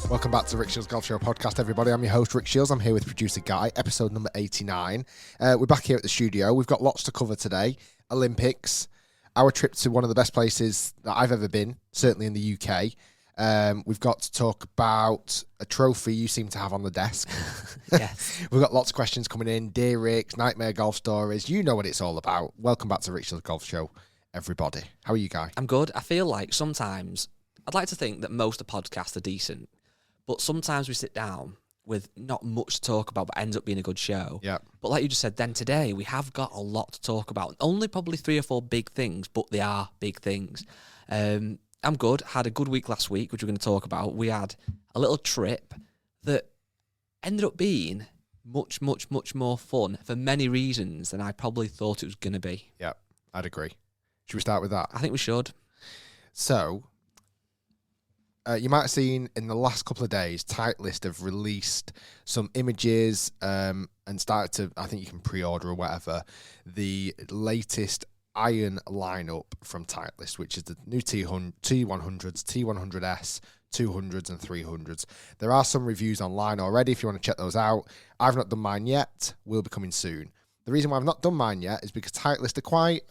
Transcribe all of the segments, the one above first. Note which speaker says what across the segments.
Speaker 1: Welcome back to Rick Shields Golf Show podcast, everybody. I'm your host, Rick Shields. I'm here with producer Guy, episode number 89. We're back here at the studio. We've got lots to cover today. Olympics, our trip to one of the best places that I've ever been, certainly in the UK. We've got to talk about a trophy you seem to have on the desk.
Speaker 2: Yes.
Speaker 1: We've got lots of questions coming in, Dear Ricks, Nightmare Golf Stories. You know what it's all about. Welcome back to Rick Shields Golf Show, everybody. How are you, Guy?
Speaker 2: I'm good. I feel like sometimes, I'd like to think that most of the podcasts are decent, but sometimes we sit down with not much to talk about, but ends up being a good show.
Speaker 1: Yeah.
Speaker 2: But like you just said, then today we have got a lot to talk about. Only probably 3 or 4 big things, but they are big things. I'm good. Had a good week last week, which we're going to talk about. We had a little trip that ended up being much, much, much more fun for many reasons than I probably thought it was going to be.
Speaker 1: Yeah, I'd agree. Should we start with that?
Speaker 2: I think we should.
Speaker 1: So, you might have seen in the last couple of days, Titleist have released some images and started to, I think you can pre-order or whatever, the latest iron lineup from Titleist, which is the new T100s, T100S, 200s and 300s. There are some reviews online already if you want to check those out. I've not done mine yet. Will be coming soon. The reason why I've not done mine yet is because Titleist are quite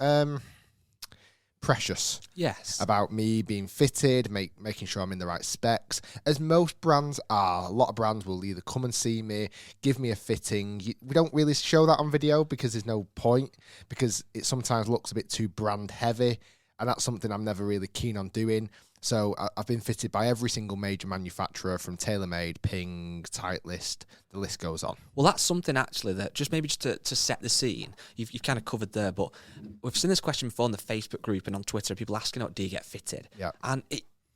Speaker 1: precious.
Speaker 2: Yes.
Speaker 1: About me being fitted, making sure I'm in the right specs, as most brands are. A lot of brands will either come and see me, give me a fitting. We don't really show that on video because there's no point, because it sometimes looks a bit too brand heavy, and that's something I'm never really keen on doing. So I've been fitted by every single major manufacturer, from TaylorMade, Ping, Titleist, the list goes on.
Speaker 2: Well, that's something actually that just maybe just to set the scene, you've kind of covered there, but we've seen this question before on the Facebook group and on Twitter, people asking, do you get fitted?
Speaker 1: Yeah.
Speaker 2: And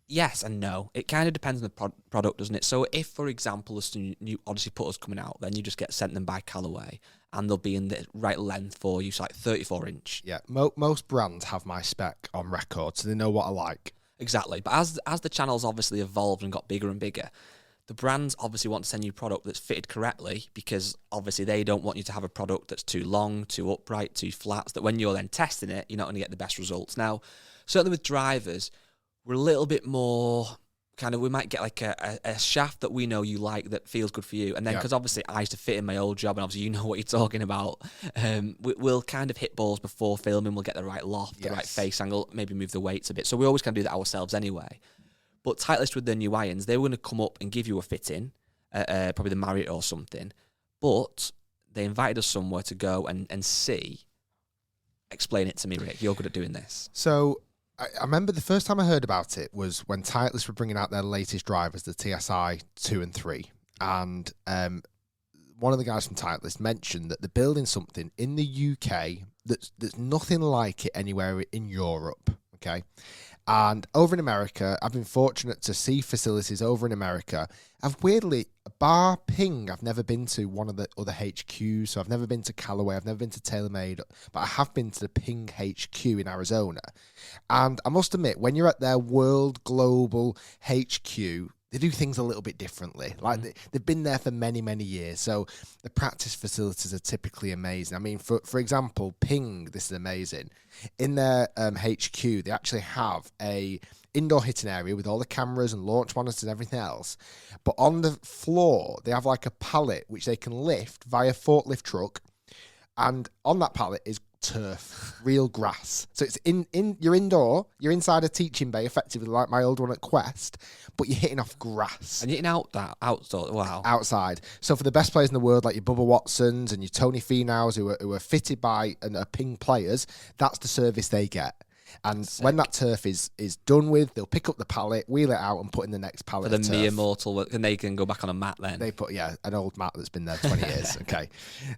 Speaker 2: yes and no. It kind of depends on the product, doesn't it? So if, for example, there's some new Odyssey putters coming out, then you just get sent them by Callaway, and they'll be in the right length for you, so like 34 inch.
Speaker 1: Yeah, most brands have my spec on record, so they know what I like.
Speaker 2: Exactly. But as the channel's obviously evolved and got bigger and bigger, the brands obviously want to send you a product that's fitted correctly, because obviously they don't want you to have a product that's too long, too upright, too flat, so that when you're then testing it, you're not going to get the best results. Now, certainly with drivers, we're a little bit more kind of, we might get like a shaft that we know you like that feels good for you. And then, because obviously I used to fit in my old job, and obviously you know what you're talking about, we'll kind of hit balls before filming, we'll get the right loft, the right face angle, maybe move the weights a bit. So we always kind of do that ourselves anyway. But Titleist with their new irons, they were going to come up and give you a fitting, probably the Marriott or something. But they invited us somewhere to go and see. Explain it to me, Rick. You're good at doing this.
Speaker 1: So I remember the first time I heard about it was when Titleist were bringing out their latest drivers, the TSI 2 and 3. And one of the guys from Titleist mentioned that they're building something in the UK that's nothing like it anywhere in Europe, okay? And over in America, I've been fortunate to see facilities over in America. I've weirdly, bar Ping, I've never been to one of the other HQs, so I've never been to Callaway, I've never been to TaylorMade, but I have been to the Ping HQ in Arizona. And I must admit, when you're at their world global HQ, they do things a little bit differently. Like they've been there for many, many years. So the practice facilities are typically amazing. I mean, for example, Ping, this is amazing. In their HQ, they actually have a indoor hitting area with all the cameras and launch monitors and everything else. But on the floor, they have like a pallet which they can lift via forklift truck. And on that pallet is turf, real grass. So it's you're indoor, you're inside a teaching bay, effectively like my old one at Quest, but you're hitting off grass.
Speaker 2: And you're hitting outdoor, wow.
Speaker 1: Outside. So for the best players in the world, like your Bubba Watsons and your Tony Finau's, who are fitted by and are Ping players, that's the service they get. And when that turf is done with, they'll pick up the pallet, wheel it out, and put in the next pallet.
Speaker 2: For the mere mortal, and they can go back on a mat then.
Speaker 1: They put, an old mat that's been there 20 years. Okay.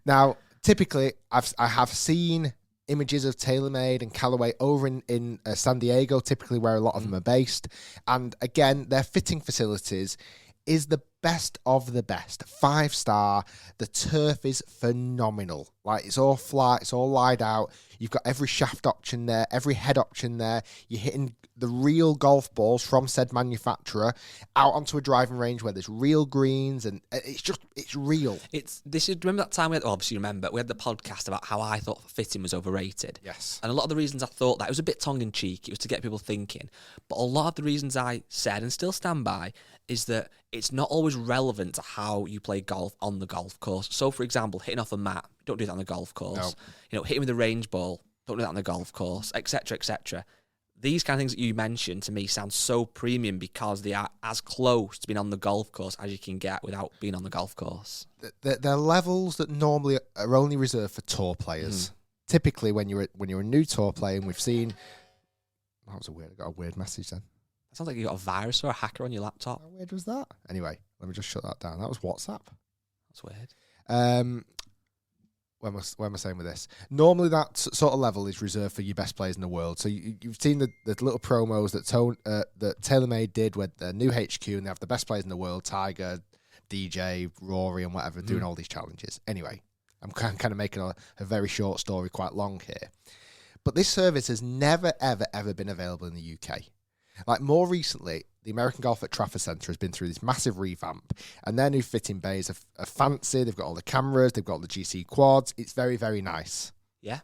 Speaker 1: Now, typically, I have seen images of TaylorMade and Callaway over in San Diego, typically where a lot of them are based. And again, their fitting facilities is the best of the best. 5-star. The turf is phenomenal. Like, it's all flat, it's all laid out. You've got every shaft option there, every head option there. You're hitting the real golf balls from said manufacturer out onto a driving range where there's real greens, and it's real.
Speaker 2: Remember that time we had the podcast about how I thought fitting was overrated.
Speaker 1: Yes.
Speaker 2: And a lot of the reasons I thought that, it was a bit tongue-in-cheek, it was to get people thinking. But a lot of the reasons I said, and still stand by, is that it's not always relevant to how you play golf on the golf course. So, for example, hitting off a mat, don't do that on the golf course. No. Hitting with a range ball, don't do that on the golf course, etc., etc. These kind of things that you mentioned to me sound so premium because they are as close to being on the golf course as you can get without being on the golf course.
Speaker 1: They're levels that normally are only reserved for tour players. Typically, when you're a new tour player, and we've seen... I got a weird message then.
Speaker 2: It sounds like you got a virus or a hacker on your laptop.
Speaker 1: How weird was that? Anyway, let me just shut that down. That was WhatsApp.
Speaker 2: That's weird.
Speaker 1: When am I saying with this? Normally, that sort of level is reserved for your best players in the world. So you've seen the little promos that TaylorMade did with the new HQ, and they have the best players in the world: Tiger, DJ, Rory, and whatever, doing all these challenges. Anyway, I'm kind of making a very short story quite long here. But this service has never, ever, ever been available in the UK. Like, more recently, the American Golf at Trafford Centre has been through this massive revamp, and their new fitting bays are fancy. They've got all the cameras, they've got all the GC quads. It's very, very nice.
Speaker 2: Yeah.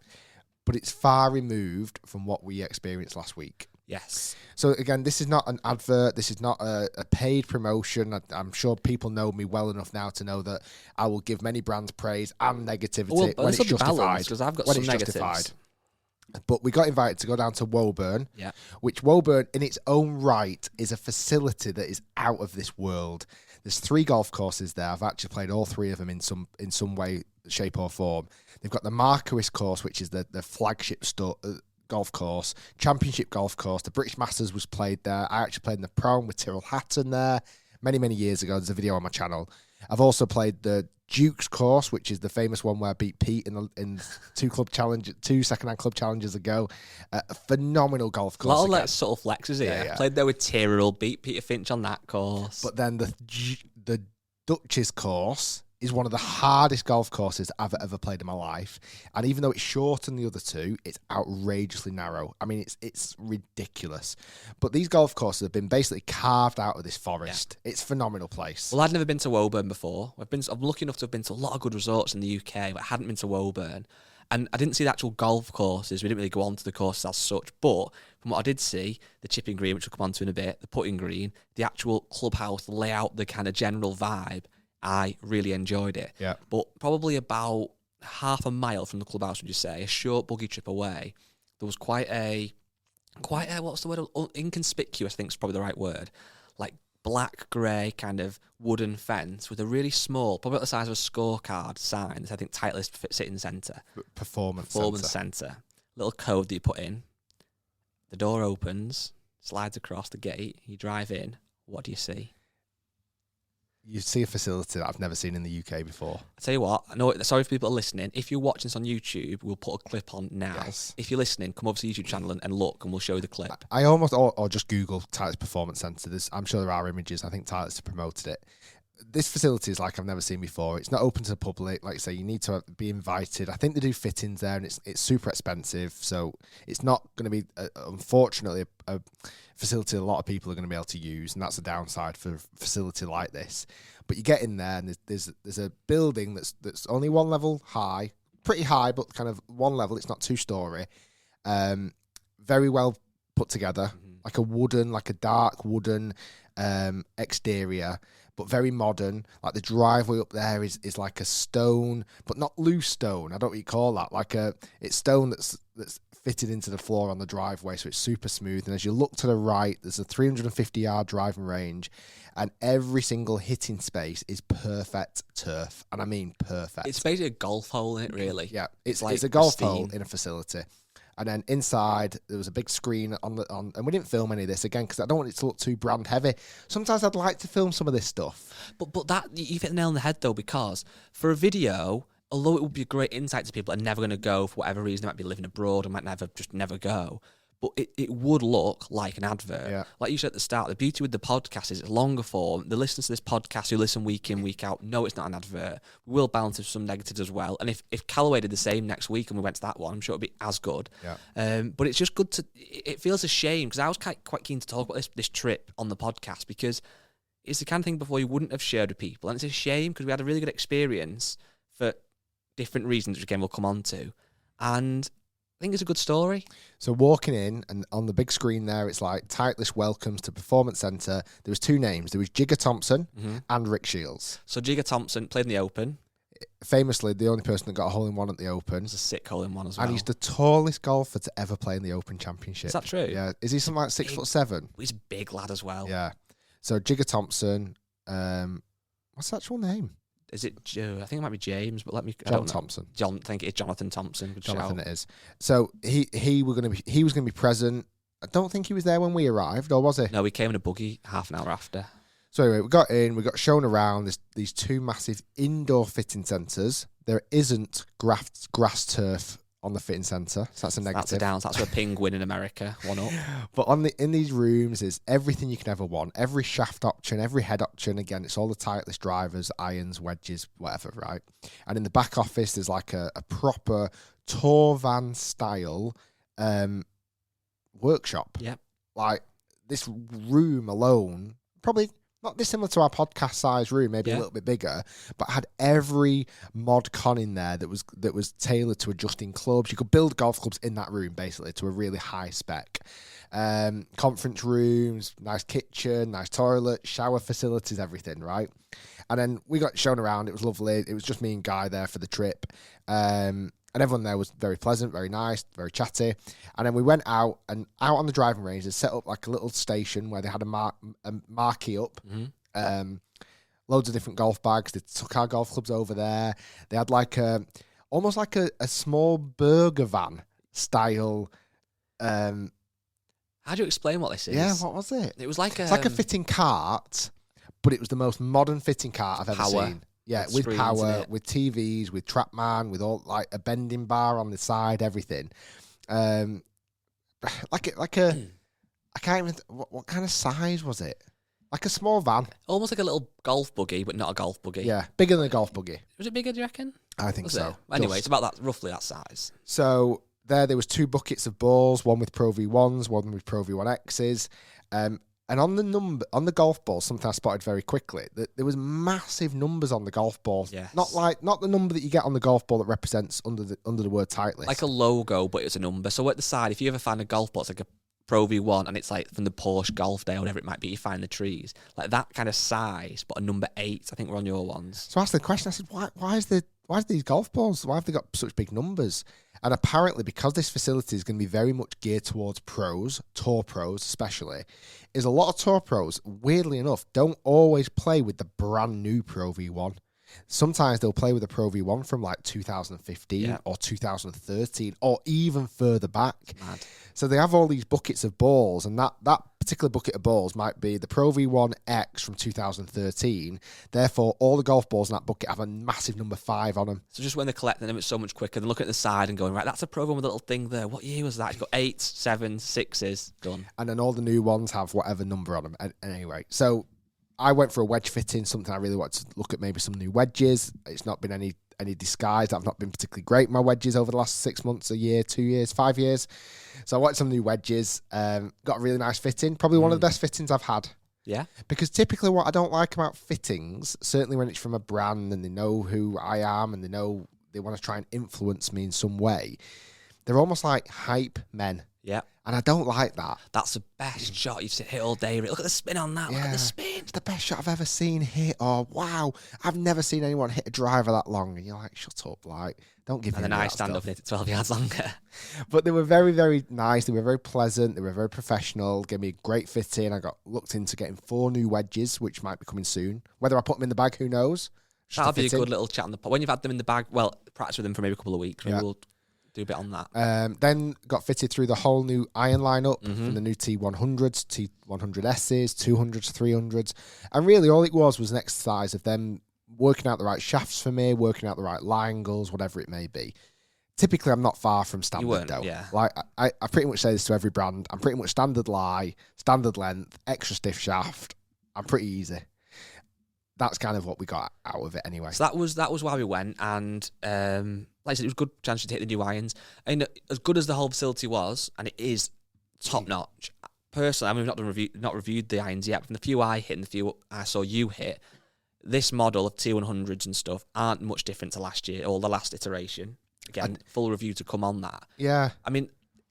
Speaker 1: But it's far removed from what we experienced last week.
Speaker 2: Yes.
Speaker 1: So, again, this is not an advert. This is not a paid promotion. I'm sure people know me well enough now to know that I will give many brands praise and negativity when it's justified.
Speaker 2: Because I've got some negatives.
Speaker 1: Justified. But we got invited to go down to Woburn,
Speaker 2: yeah,
Speaker 1: which Woburn in its own right is a facility that is out of this world. There's 3 golf courses there. I've actually played all 3 of them in some way, shape or form. They've got the Marquis course, which is the flagship golf course, Championship golf course. The British Masters was played there. I actually played in the Pro with Tyrrell Hatton there many, many years ago. There's a video on my channel. I've also played the Duke's course, which is the famous one where I beat Pete in 2 second-hand club challenges ago. A phenomenal golf course.
Speaker 2: A lot of that sort of flexes here. Yeah. Played there with Tyrrell, beat Peter Finch on that course.
Speaker 1: But then the Dutchess course is one of the hardest golf courses I've ever played in my life. And even though it's shorter than the other 2, it's outrageously narrow. I mean, it's ridiculous. But these golf courses have been basically carved out of this forest. Yeah. It's a phenomenal place.
Speaker 2: Well, I'd never been to Woburn before. I'm lucky enough to have been to a lot of good resorts in the UK, but I hadn't been to Woburn. And I didn't see the actual golf courses. We didn't really go on to the courses as such. But from what I did see, the chipping green, which we'll come on to in a bit, the putting green, the actual clubhouse, the layout, the kind of general vibe, I really enjoyed it.
Speaker 1: Yeah.
Speaker 2: But probably about half a mile from the clubhouse, would you say, a short buggy trip away, there was quite a what's the word? Inconspicuous, I think is probably the right word. Like black, grey kind of wooden fence with a really small, probably about the size of a scorecard sign that I think Titleist Sitting Centre.
Speaker 1: Performance
Speaker 2: Centre. Little code that you put in. The door opens, slides across the gate, you drive in. What do you see?
Speaker 1: You see a facility that I've never seen in the UK before.
Speaker 2: I tell you what, I know. Sorry for people that are listening. If you're watching this on YouTube, we'll put a clip on now.
Speaker 1: Yes.
Speaker 2: If you're listening, come over to the YouTube channel and look, and we'll show you the clip.
Speaker 1: I almost, or just Google Titleist Performance Centre. I'm sure there are images. I think Titleist have promoted it. This facility is like I've never seen before. It's not open to the public. Like I say, you need to be invited. I think they do fittings there, and it's super expensive. So it's not going to be, unfortunately, a facility a lot of people are going to be able to use, and that's a downside for a facility like this. But you get in there, and there's a building that's only 1 level high, pretty high, but kind of 1 level. It's not 2-story. Very well put together, like a dark wooden exterior, but very modern. Like the driveway up there is like a stone, but not loose stone. I don't know what you call that. It's stone that's fitted into the floor on the driveway, so it's super smooth. And as you look to the right, there's a 350-yard driving range, and every single hitting space is perfect turf, and I mean perfect.
Speaker 2: It's basically a golf hole, isn't it? Really?
Speaker 1: Yeah, it's a golf hole in a facility. And then inside, there was a big screen on, and we didn't film any of this again because I don't want it to look too brand heavy. Sometimes I'd like to film some of this stuff.
Speaker 2: But that, you've hit the nail on the head though, because for a video, although it would be a great insight to people that are never going to go for whatever reason, they might be living abroad or might never go. but it would look like an advert.
Speaker 1: Yeah.
Speaker 2: Like you said at the start, the beauty with the podcast is it's longer form. The listeners to this podcast who listen week in, week out, know it's not an advert. We will balance with some negatives as well. And if Callaway did the same next week and we went to that one, I'm sure it'd be as good.
Speaker 1: Yeah.
Speaker 2: But it's just good to, it feels a shame because I was quite keen to talk about this trip on the podcast because it's the kind of thing before you wouldn't have shared with people. And it's a shame because we had a really good experience for different reasons, which again we'll come on to. And I think it's a good story.
Speaker 1: So walking in, and on the big screen there, it's like Titleist welcomes to Performance Centre. There was two names. There was Jigger Thompson and Rick Shields.
Speaker 2: So Jigger Thompson played in the Open.
Speaker 1: Famously, the only person that got a hole-in-one at the Open.
Speaker 2: It was a sick hole-in-one as well.
Speaker 1: And he's the tallest golfer to ever play in the Open Championship.
Speaker 2: Is that true?
Speaker 1: Yeah. Is he something like 6'7"?
Speaker 2: He's a big lad as well.
Speaker 1: Yeah. So Jigger Thompson, what's the actual name?
Speaker 2: Is it Joe? I think it might be James, but let me.
Speaker 1: John Thompson.
Speaker 2: I think it's Jonathan Thompson. Good
Speaker 1: Jonathan,
Speaker 2: shout.
Speaker 1: it is. So he was going to be present. I don't think he was there when we arrived, or was he?
Speaker 2: No, we came in a buggy half an hour after.
Speaker 1: So anyway, we got in. We got shown around these two massive indoor fitting centres. There isn't grass turf on the fitting centre, so that's a negative.
Speaker 2: That's a down. That's where Ping win in America. 1-up.
Speaker 1: But in these rooms is everything you can ever want. Every shaft option, every head option. Again, it's all the Titleist drivers, irons, wedges, whatever, right? And in the back office, there's like a proper tour van style workshop.
Speaker 2: Yep.
Speaker 1: Like this room alone, probably not dissimilar to our podcast size room, maybe a little bit bigger, but had every mod con in there that was tailored to adjusting clubs. You could build golf clubs in that room basically to a really high spec. Conference rooms, nice kitchen, nice toilet, shower facilities, everything, right? And then we got shown around. It was lovely. It was just me and Guy there for the trip. And everyone there was very pleasant, very nice, very chatty. And then we went out on the driving range, they set up like a little station where they had a marquee up. Loads of different golf bags. They took our golf clubs over there. They had like almost like a small burger van style.
Speaker 2: How do you explain what this is?
Speaker 1: Yeah, what was it?
Speaker 2: It was like
Speaker 1: it's like a fitting cart, but it was the most modern fitting cart I've ever seen. Yeah, with power, with TVs, with TrackMan, with all like a bending bar on the side, everything. I can't even. What kind of size was it? Like a small van,
Speaker 2: almost like a little golf buggy, but not a golf buggy.
Speaker 1: Yeah, bigger than a golf buggy.
Speaker 2: Was it bigger? Do you reckon?
Speaker 1: I think so.
Speaker 2: Anyway, it's about that, roughly that size.
Speaker 1: So there was two buckets of balls, one with Pro V1s, one with Pro V1Xs. And on the golf ball, something I spotted very quickly, that there was massive numbers on the golf ball.
Speaker 2: Yes.
Speaker 1: Not the number that you get on the golf ball that represents under the word Titleist.
Speaker 2: Like a logo, but it's a number. So at the side, if you ever find a golf ball, it's like a Pro V1, and it's like from the Porsche Golf Day or whatever it might be, you find the trees. Like that kind of size, but a number 8, I think we're on your ones.
Speaker 1: So I asked the question, I said, why is these golf balls, why have they got such big numbers? And apparently, because this facility is going to be very much geared towards pros, tour pros especially, is a lot of tour pros, weirdly enough, don't always play with the brand new Pro V1. Sometimes they'll play with a Pro V1 from like 2015 or 2013 or even further back.
Speaker 2: Mad.
Speaker 1: So they have all these buckets of balls, and that particular bucket of balls might be the Pro V1X from 2013. Therefore, all the golf balls in that bucket have a massive number 5 on them.
Speaker 2: So just when they're collecting them, it's so much quicker than looking at the side and going, right, that's a Pro V1 with a little thing there. What year was that? You've got 8s, 7s, 6s, done.
Speaker 1: And then all the new ones have whatever number on them. And anyway, so I went for a wedge fitting, something I really wanted to look at, maybe some new wedges. It's not been any disguise. I've not been particularly great with my wedges over the last 6 months, a year, 2 years, 5 years. So I wanted some new wedges. Got a really nice fitting. Probably one of the best fittings I've had.
Speaker 2: Yeah.
Speaker 1: Because typically what I don't like about fittings, certainly when it's from a brand and they know who I am and they know they want to try and influence me in some way, they're almost like hype men.
Speaker 2: Yeah.
Speaker 1: And I don't like that.
Speaker 2: That's the best shot you've hit all day. Look at the spin on that. Look at the spin.
Speaker 1: It's the best shot I've ever seen hit. Oh, wow. I've never seen anyone hit a driver that long. And you're like, shut up. Like, don't give me that.
Speaker 2: And then I stand up and hit it 12 yards longer.
Speaker 1: But they were very, very nice. They were very pleasant. They were very professional. Gave me a great fitting. I got looked into getting 4 new wedges, which might be coming soon. Whether I put them in the bag, who knows?
Speaker 2: That'll be a good little chat on the pod. When you've had them in the bag, well, practice with them for maybe a couple of weeks. Maybe we'll do a bit on that.
Speaker 1: Then got fitted through the whole new iron lineup from the new T100s, T100Ss, 200s, 300s. And really all it was an exercise of them working out the right shafts for me, working out the right line goals, whatever it may be. typically I'm not far from standard,
Speaker 2: weren't,
Speaker 1: though.
Speaker 2: yeah.
Speaker 1: Like, I pretty much say this to every brand. I'm pretty much standard lie, standard length, extra stiff shaft. I'm pretty easy. That's kind of what we got out of it anyway.
Speaker 2: So that was why we went, and like I said, it was a good chance to take the new irons. And as good as the whole facility was, and it is top notch. Personally, I mean, we've not reviewed the irons yet. From the few I hit and the few I saw you hit, this model of T100s and stuff aren't much different to last year or the last iteration. Again, full review to come on that.
Speaker 1: Yeah.
Speaker 2: I mean,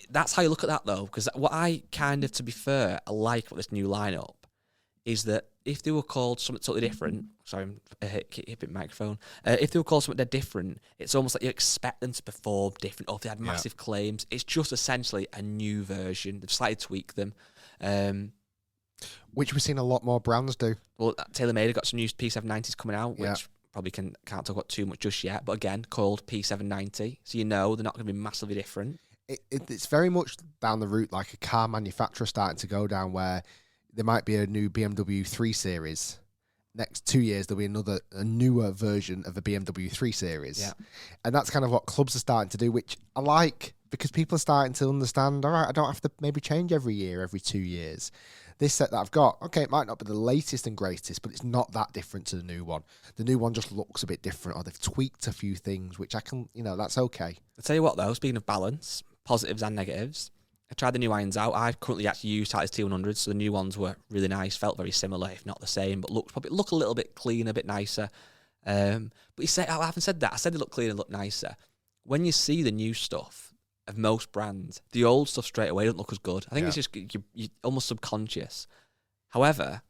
Speaker 2: that's how you look at that, though, because what I kind of, to be fair, I like about this new lineup is that if they were called something totally different, sorry, I'm hitting microphone. If they were called something they're different, it's almost like you expect them to perform different, or if they had massive claims. It's just essentially a new version. They've slightly tweaked them.
Speaker 1: Which we've seen a lot more brands do.
Speaker 2: Well, TaylorMade have got some new P790s coming out, which probably can't talk about too much just yet, but again, called P790, so you know they're not going to be massively different.
Speaker 1: It's very much down the route like a car manufacturer starting to go down, where there might be a new BMW 3 Series. Next 2 years, there'll be a newer version of a BMW 3 Series. Yeah. And that's kind of what clubs are starting to do, which I like, because people are starting to understand, all right, I don't have to maybe change every year, every 2 years. This set that I've got, okay, it might not be the latest and greatest, but it's not that different to the new one. The new one just looks a bit different, or they've tweaked a few things, which I can, that's okay.
Speaker 2: I'll tell you what, though, speaking of balance, positives and negatives, I tried the new irons out. I currently actually use Titleist T100s, so the new ones were really nice, felt very similar, if not the same, but probably look a little bit cleaner, a bit nicer. But I haven't said that. I said they look cleaner, look nicer. When you see the new stuff of most brands, the old stuff straight away doesn't look as good. I think it's just you're almost subconscious. However,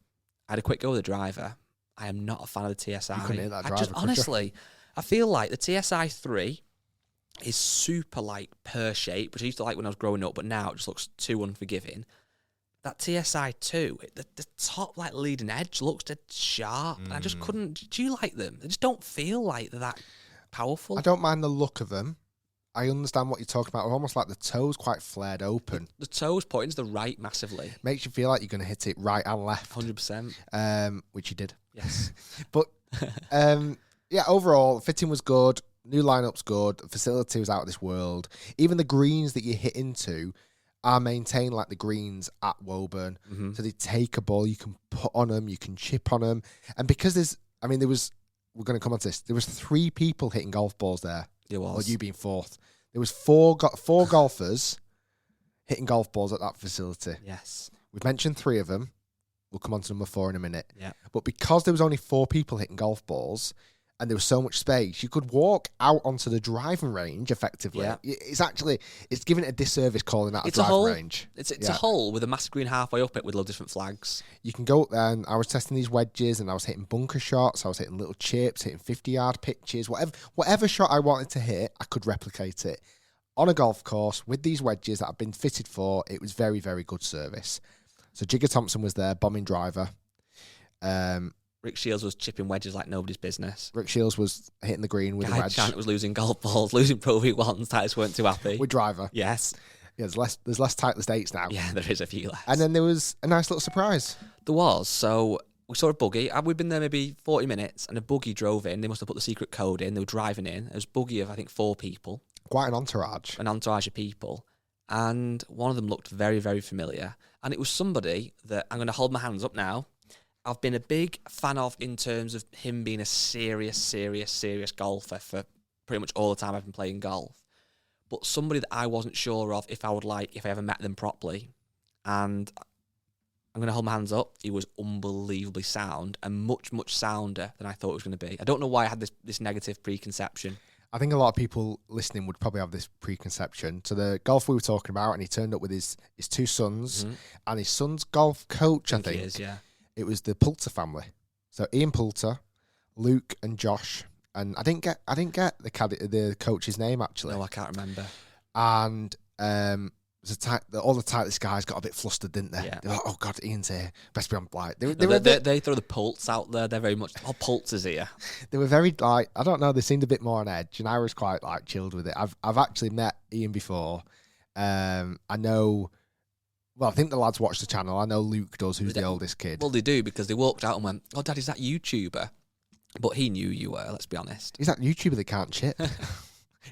Speaker 2: I had a quick go with the driver. I am not a fan of the TSI.
Speaker 1: You couldn't hit that driver,
Speaker 2: honestly, I feel like the TSI 3 is super like pear shape, which I used to like when I was growing up, but now it just looks too unforgiving. That TSI 2, the top like leading edge looks dead sharp. And I just couldn't. Do you like them? They just don't feel like they're that powerful.
Speaker 1: I don't mind the look of them. I understand what you're talking about. Almost like the toes quite flared open.
Speaker 2: The toes pointing to the right massively.
Speaker 1: Makes you feel like you're going to hit it right and left.
Speaker 2: 100%.
Speaker 1: Which you did.
Speaker 2: Yes.
Speaker 1: But yeah, overall, fitting was good. New lineup's good. The facility was out of this world. Even the greens that you hit into are maintained like the greens at Woburn. Mm-hmm. So they take a ball, you can put on them, you can chip on them. And because we're going to come on to this, there was 3 people hitting golf balls there.
Speaker 2: There was.
Speaker 1: Or you being 4th. There was four golfers hitting golf balls at that facility.
Speaker 2: Yes.
Speaker 1: We've mentioned 3 of them. We'll come on to number 4 in a minute.
Speaker 2: Yeah.
Speaker 1: But because there was only 4 people hitting golf balls, and there was so much space, you could walk out onto the driving range effectively. Yeah. It's giving it a disservice calling that a driving range.
Speaker 2: It's a hole with a massive green halfway up it with loads of different flags.
Speaker 1: You can go up there, and I was testing these wedges, and I was hitting bunker shots, I was hitting little chips, hitting 50-yard pitches, whatever shot I wanted to hit, I could replicate it. On a golf course with these wedges that I've been fitted for, it was very, very good service. So Jigger Thompson was there, bombing driver.
Speaker 2: Rick Shields was chipping wedges like nobody's business.
Speaker 1: Rick Shields was hitting the green with a wedge.
Speaker 2: Chant was losing golf balls, losing Pro V1s. Titus weren't too happy.
Speaker 1: With driver.
Speaker 2: Yes.
Speaker 1: Yeah, there's less Titleist 8s now.
Speaker 2: Yeah, there is a few less.
Speaker 1: And then there was a nice little surprise.
Speaker 2: There was. So we saw a buggy. We'd been there maybe 40 minutes, and a buggy drove in. They must have put the secret code in. They were driving in. It was a buggy of, I think, 4 people.
Speaker 1: Quite an entourage.
Speaker 2: An entourage of people. And one of them looked very, very familiar. And it was somebody that I'm going to hold my hands up now. I've been a big fan of in terms of him being a serious golfer for pretty much all the time I've been playing golf. But somebody that I wasn't sure of if I ever met them properly. And I'm going to hold my hands up. He was unbelievably sound and much, much sounder than I thought it was going to be. I don't know why I had this negative preconception.
Speaker 1: I think a lot of people listening would probably have this preconception. So the golf we were talking about, and he turned up with his 2 sons and his son's golf coach, I think.
Speaker 2: He is, yeah.
Speaker 1: It was the Poulter family. So Ian Poulter, Luke and Josh. And I didn't get the coach's name, actually.
Speaker 2: No, I can't remember.
Speaker 1: And all the Titleist guys got a bit flustered, didn't they? Yeah. They were like, oh, God, Ian's here. Best be on flight.
Speaker 2: They throw the Pults out there. They're very much, Pults is here.
Speaker 1: They were very, I don't know, they seemed a bit more on edge. And I was quite, chilled with it. I've actually met Ian before. I know... Well, I think the lads watch the channel. I know Luke does, who's the oldest kid.
Speaker 2: Well, they do, because they walked out and went, oh, Dad, is that YouTuber? But he knew you were, let's be honest.
Speaker 1: He's that YouTuber that can't chip.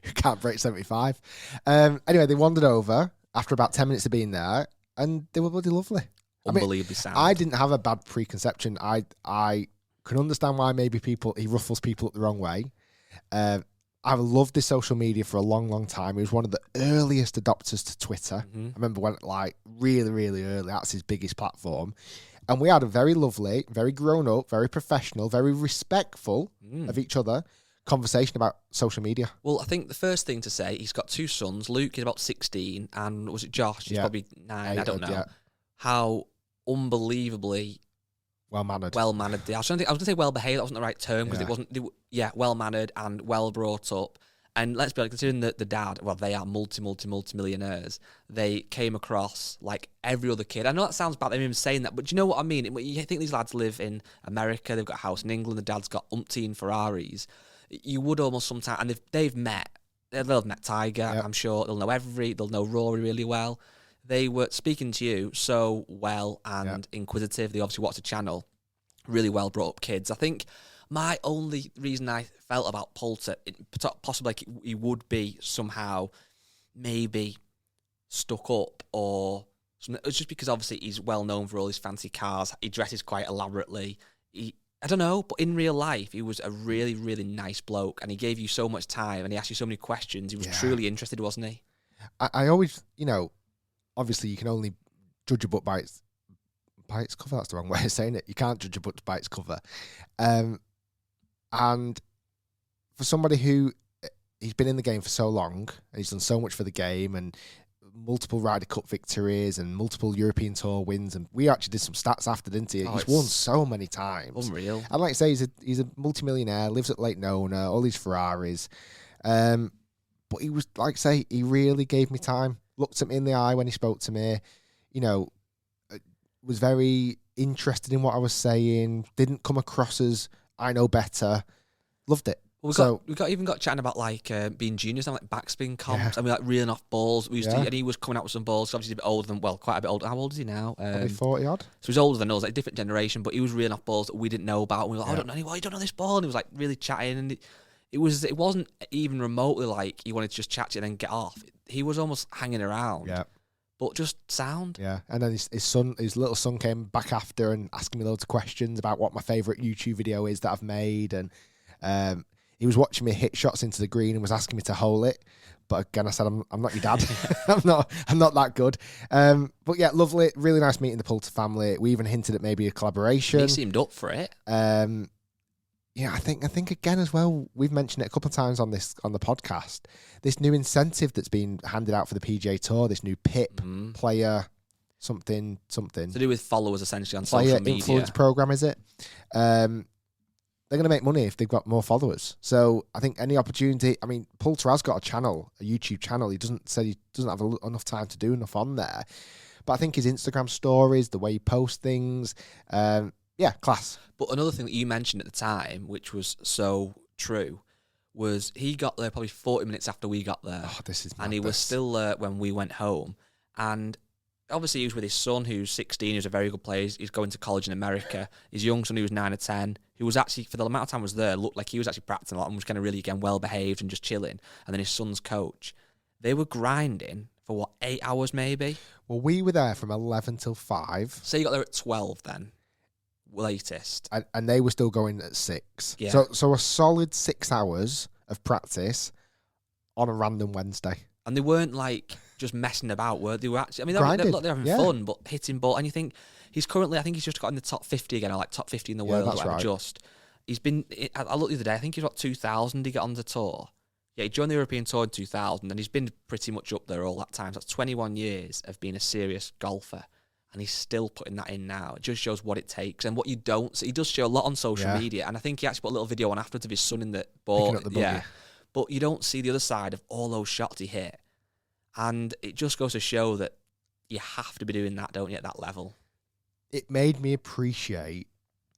Speaker 1: who can't break 75. Anyway, they wandered over after about 10 minutes of being there, and they were bloody lovely.
Speaker 2: Unbelievably sound.
Speaker 1: I didn't have a bad preconception. I can understand why maybe he ruffles people up the wrong way. I've loved this social media for a long, long time. He was one of the earliest adopters to Twitter. I remember when, like, really, really early, that's his biggest platform. And we had a very lovely, very grown up, very professional, very respectful of each other conversation about social media.
Speaker 2: Well, I think the first thing to say, he's got two sons. Luke is about 16, and was it Josh? He's probably 9. I don't know. How unbelievably
Speaker 1: well-mannered
Speaker 2: they are. I was going to say well-behaved. That wasn't the right term because it wasn't. Well-mannered and well brought up. And let's be honest, considering that the dad, well, they are multi-millionaires. They came across like every other kid. I know that sounds bad, I'm even saying that, but do you know what I mean? You think these lads live in America, they've got a house in England, the dad's got umpteen Ferraris. You would almost sometimes, and they've met Tiger, I'm sure. They'll know Rory really well. They were speaking to you so well and inquisitive. They obviously watched the channel. Really well brought up kids. I think my only reason I felt about Poulter, possibly like he would be somehow maybe stuck up or something. It's just because obviously he's well known for all his fancy cars. He dresses quite elaborately. I don't know, but in real life, he was a really, really nice bloke, and he gave you so much time, and he asked you so many questions. He was truly interested, wasn't he?
Speaker 1: I always, obviously you can only judge a book by its cover. That's the wrong way of saying it. You can't judge a book by its cover. And for somebody who, he's been in the game for so long, and he's done so much for the game, and multiple Ryder Cup victories and multiple European Tour wins, and we actually did some stats after, didn't he? He's won so many times.
Speaker 2: Unreal.
Speaker 1: I'd like to say he's a multimillionaire, lives at Lake Nona, all these Ferraris. But he was, like I say, he really gave me time, looked at me in the eye when he spoke to me, was very interested in what I was saying, didn't come across as I know better. Loved it.
Speaker 2: Well, we got chatting about like being juniors and like backspin comps, and we like reeling off balls. We used to, and he was coming out with some balls. Obviously, a bit older than, quite a bit older. How old is he now?
Speaker 1: Probably 40 odd.
Speaker 2: So he's older than us, like a different generation. But he was reeling off balls that we didn't know about. And we were like, I don't know why you don't know this ball. And he was like really chatting, and it wasn't even remotely like he wanted to just chat to you and then get off. He was almost hanging around. Yeah. But just sound.
Speaker 1: Yeah, and then his little son came back after and asking me loads of questions about what my favourite YouTube video is that I've made, and he was watching me hit shots into the green and was asking me to hole it. But again, I said, I'm not your dad. I'm not that good. But yeah, lovely, really nice meeting the Poulter family. We even hinted at maybe a collaboration.
Speaker 2: He seemed up for it.
Speaker 1: Yeah, I think again as well, we've mentioned it a couple of times on the podcast. This new incentive that's been handed out for the PGA Tour, this new PIP player something to
Speaker 2: do with followers essentially on social media.
Speaker 1: Influence program, is it? They're going to make money if they've got more followers. So I think any opportunity. I mean, Poulter has got a YouTube channel. He doesn't have enough time to do enough on there, but I think his Instagram stories, the way he posts things. Yeah, class.
Speaker 2: But another thing that you mentioned at the time, which was so true, was he got there probably 40 minutes after we got there.
Speaker 1: Oh, this is madness.
Speaker 2: And he was still there when we went home. And obviously he was with his son, who's 16, who's a very good player. He's going to college in America. His young son, who was 9 or 10, who was actually, for the amount of time I was there, looked like he was actually practicing a lot and was kind of really, again, well-behaved and just chilling. And then his son's coach. They were grinding for, 8 hours maybe?
Speaker 1: Well, we were there from 11 till 5.
Speaker 2: So you got there at 12 then? Latest,
Speaker 1: and they were still going at 6.
Speaker 2: Yeah.
Speaker 1: So a solid 6 hours of practice on a random Wednesday.
Speaker 2: And they weren't like just messing about, were they? Were actually, I mean, they're having fun, but hitting ball. And you think he's currently, I think he's just got in the top 50 again, or like top 50 in the world.
Speaker 1: That's right.
Speaker 2: He's been. I looked the other day. I think he's got 2000. He got on the tour. Yeah, he joined the European Tour in 2000, and he's been pretty much up there all that time. So that's 21 years of being a serious golfer. And he's still putting that in now. It just shows what it takes and what you don't see. He does show a lot on social media, and I think he actually put a little video on afterwards of his son in the ball.
Speaker 1: Picking up the buggy.
Speaker 2: Yeah, but you don't see the other side of all those shots he hit, and it just goes to show that you have to be doing that, don't you, at that level?
Speaker 1: It made me appreciate.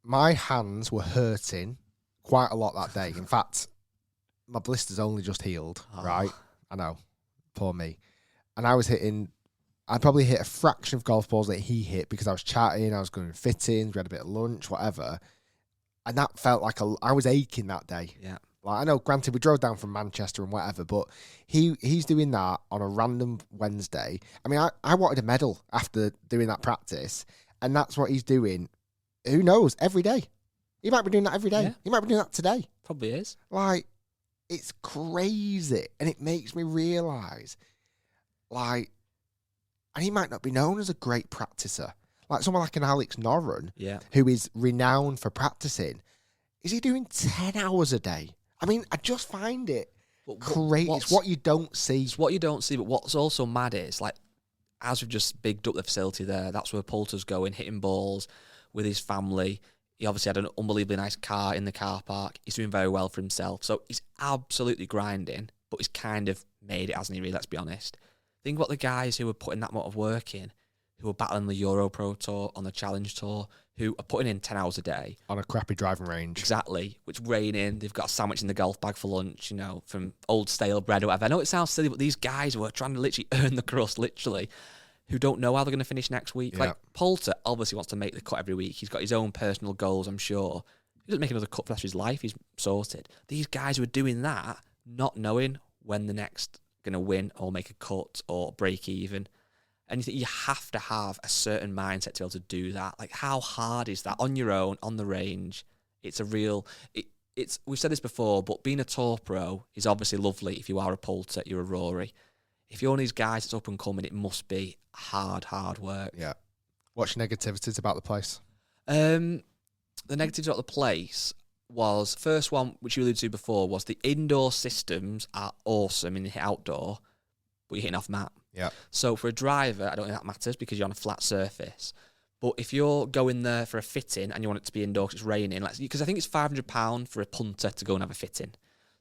Speaker 1: My hands were hurting quite a lot that day. In fact, my blister's only just healed. Right, I know, poor me, and I was hitting. I probably hit a fraction of golf balls that he hit because I was chatting, I was going fittings, we had a bit of lunch, whatever. And that felt like I was aching that day.
Speaker 2: Yeah.
Speaker 1: Like, I know, granted, we drove down from Manchester and whatever, but he's doing that on a random Wednesday. I mean, I wanted a medal after doing that practice, and that's what he's doing. Who knows? Every day. He might be doing that every day. Yeah. He might be doing that today.
Speaker 2: Probably is.
Speaker 1: Like, it's crazy. And it makes me realise, like, and he might not be known as a great practicer. Like someone like an Alex Noren, who is renowned for practicing. Is he doing 10 hours a day? I mean, I just find it crazy. It's what you don't see.
Speaker 2: It's what you don't see, but what's also mad is, like, as we've just bigged up the facility there, that's where Poulter's going, hitting balls with his family. He obviously had an unbelievably nice car in the car park. He's doing very well for himself. So he's absolutely grinding, but he's kind of made it, hasn't he, really? Let's be honest. Think about the guys who are putting that amount of work in, who are battling the Euro Pro Tour, on the Challenge Tour, who are putting in 10 hours a day.
Speaker 1: On a crappy driving range.
Speaker 2: Exactly. It's raining. They've got a sandwich in the golf bag for lunch, you know, from old stale bread or whatever. I know it sounds silly, but these guys who are trying to literally earn the crust, literally, who don't know how they're going to finish next week. Yeah. Like, Poulter obviously wants to make the cut every week. He's got his own personal goals, I'm sure. He doesn't make another cut for the rest of his life. He's sorted. These guys who are doing that, not knowing when the next going to win or make a cut or break even. And you think you have to have a certain mindset to be able to do that. Like, how hard is that on your own, on the range? It's a real... It's we've said this before, but being a tour pro is obviously lovely if you are a Poulter, you're a Rory. If you're one of these guys that's up and coming, it must be hard work.
Speaker 1: Yeah. What's your negativities about the place?
Speaker 2: The negatives about the place was, first one, which you alluded to before, was the indoor systems are awesome in the outdoor, but you're hitting off mat.
Speaker 1: Yeah.
Speaker 2: So for a driver, I don't think that matters because you're on a flat surface. But if you're going there for a fitting and you want it to be indoor because it's raining, because I think it's £500 for a punter to go and have a fitting.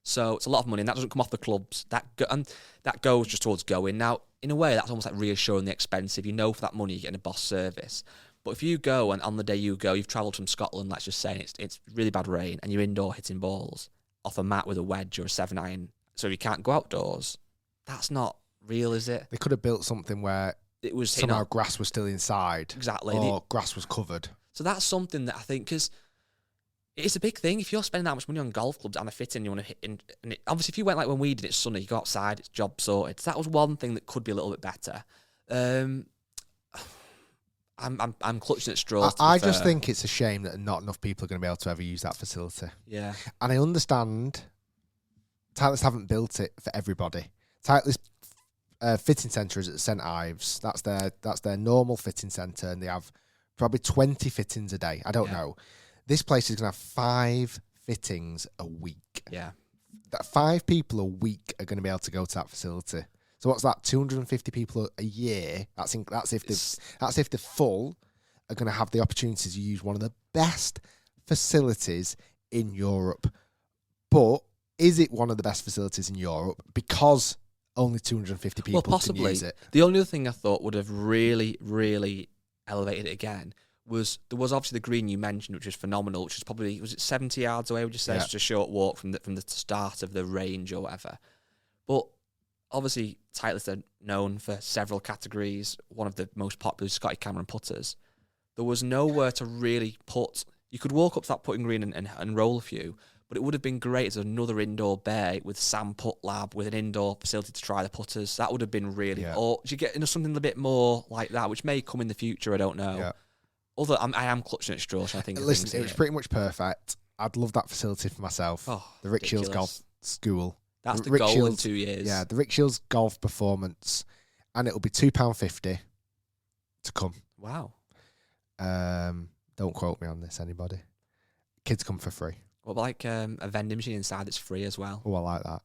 Speaker 2: So it's a lot of money, and that doesn't come off the clubs. And that goes just towards going. Now, in a way, that's almost like reassuringly expensive. You know for that money you're getting a boss service. But if you go, and on the day you go, you've travelled from Scotland, let's just say, it's really bad rain, and you're indoor hitting balls off a mat with a wedge or a 7-iron, so you can't go outdoors, that's not real, is it?
Speaker 1: They could have built something where it was somehow grass was still inside.
Speaker 2: Exactly.
Speaker 1: Or grass was covered.
Speaker 2: So that's something that I think, because it's a big thing. If you're spending that much money on golf clubs and a fitting, you want to hit in, and obviously if you went like when we did, it's sunny, you go outside, it's job sorted. So that was one thing that could be a little bit better. I'm clutching at straws.
Speaker 1: I just think it's a shame that not enough people are going to be able to ever use that facility.
Speaker 2: Yeah.
Speaker 1: And I understand Titleist haven't built it for everybody. Titleist fitting centre is at St Ives. That's their normal fitting centre, and they have probably 20 fittings a day. I don't know. This place is going to have 5 fittings a week.
Speaker 2: Yeah.
Speaker 1: That 5 people a week are going to be able to go to that facility. So what's that? 250 people a year. That's if they're full, are going to have the opportunity to use one of the best facilities in Europe. But is it one of the best facilities in Europe because only 250 people can use it?
Speaker 2: The only other thing I thought would have really, really elevated it again was there was obviously the green you mentioned, which was phenomenal, which was probably, was it 70 yards away, would you say? Yeah. It's just a short walk from the start of the range or whatever. But obviously, Titleist are known for several categories. One of the most popular is Scotty Cameron putters. There was nowhere to really put. You could walk up to that putting green and roll a few, but it would have been great as another indoor bay with Sam Putt Lab, with an indoor facility to try the putters. That would have been really... Yeah. Or do you get something a bit more like that, which may come in the future, I don't know. Yeah. Although I am clutching at straws, I think.
Speaker 1: Listen, it was pretty much perfect. I'd love that facility for myself. Oh, the Rick Shields Golf School.
Speaker 2: That's the goal in 2 years.
Speaker 1: Yeah, the Rick Shields Golf Performance. And it'll be £2.50 to come.
Speaker 2: Wow.
Speaker 1: Don't quote me on this, anybody. Kids come for free.
Speaker 2: What about like a vending machine inside that's free as well?
Speaker 1: Oh, I like that.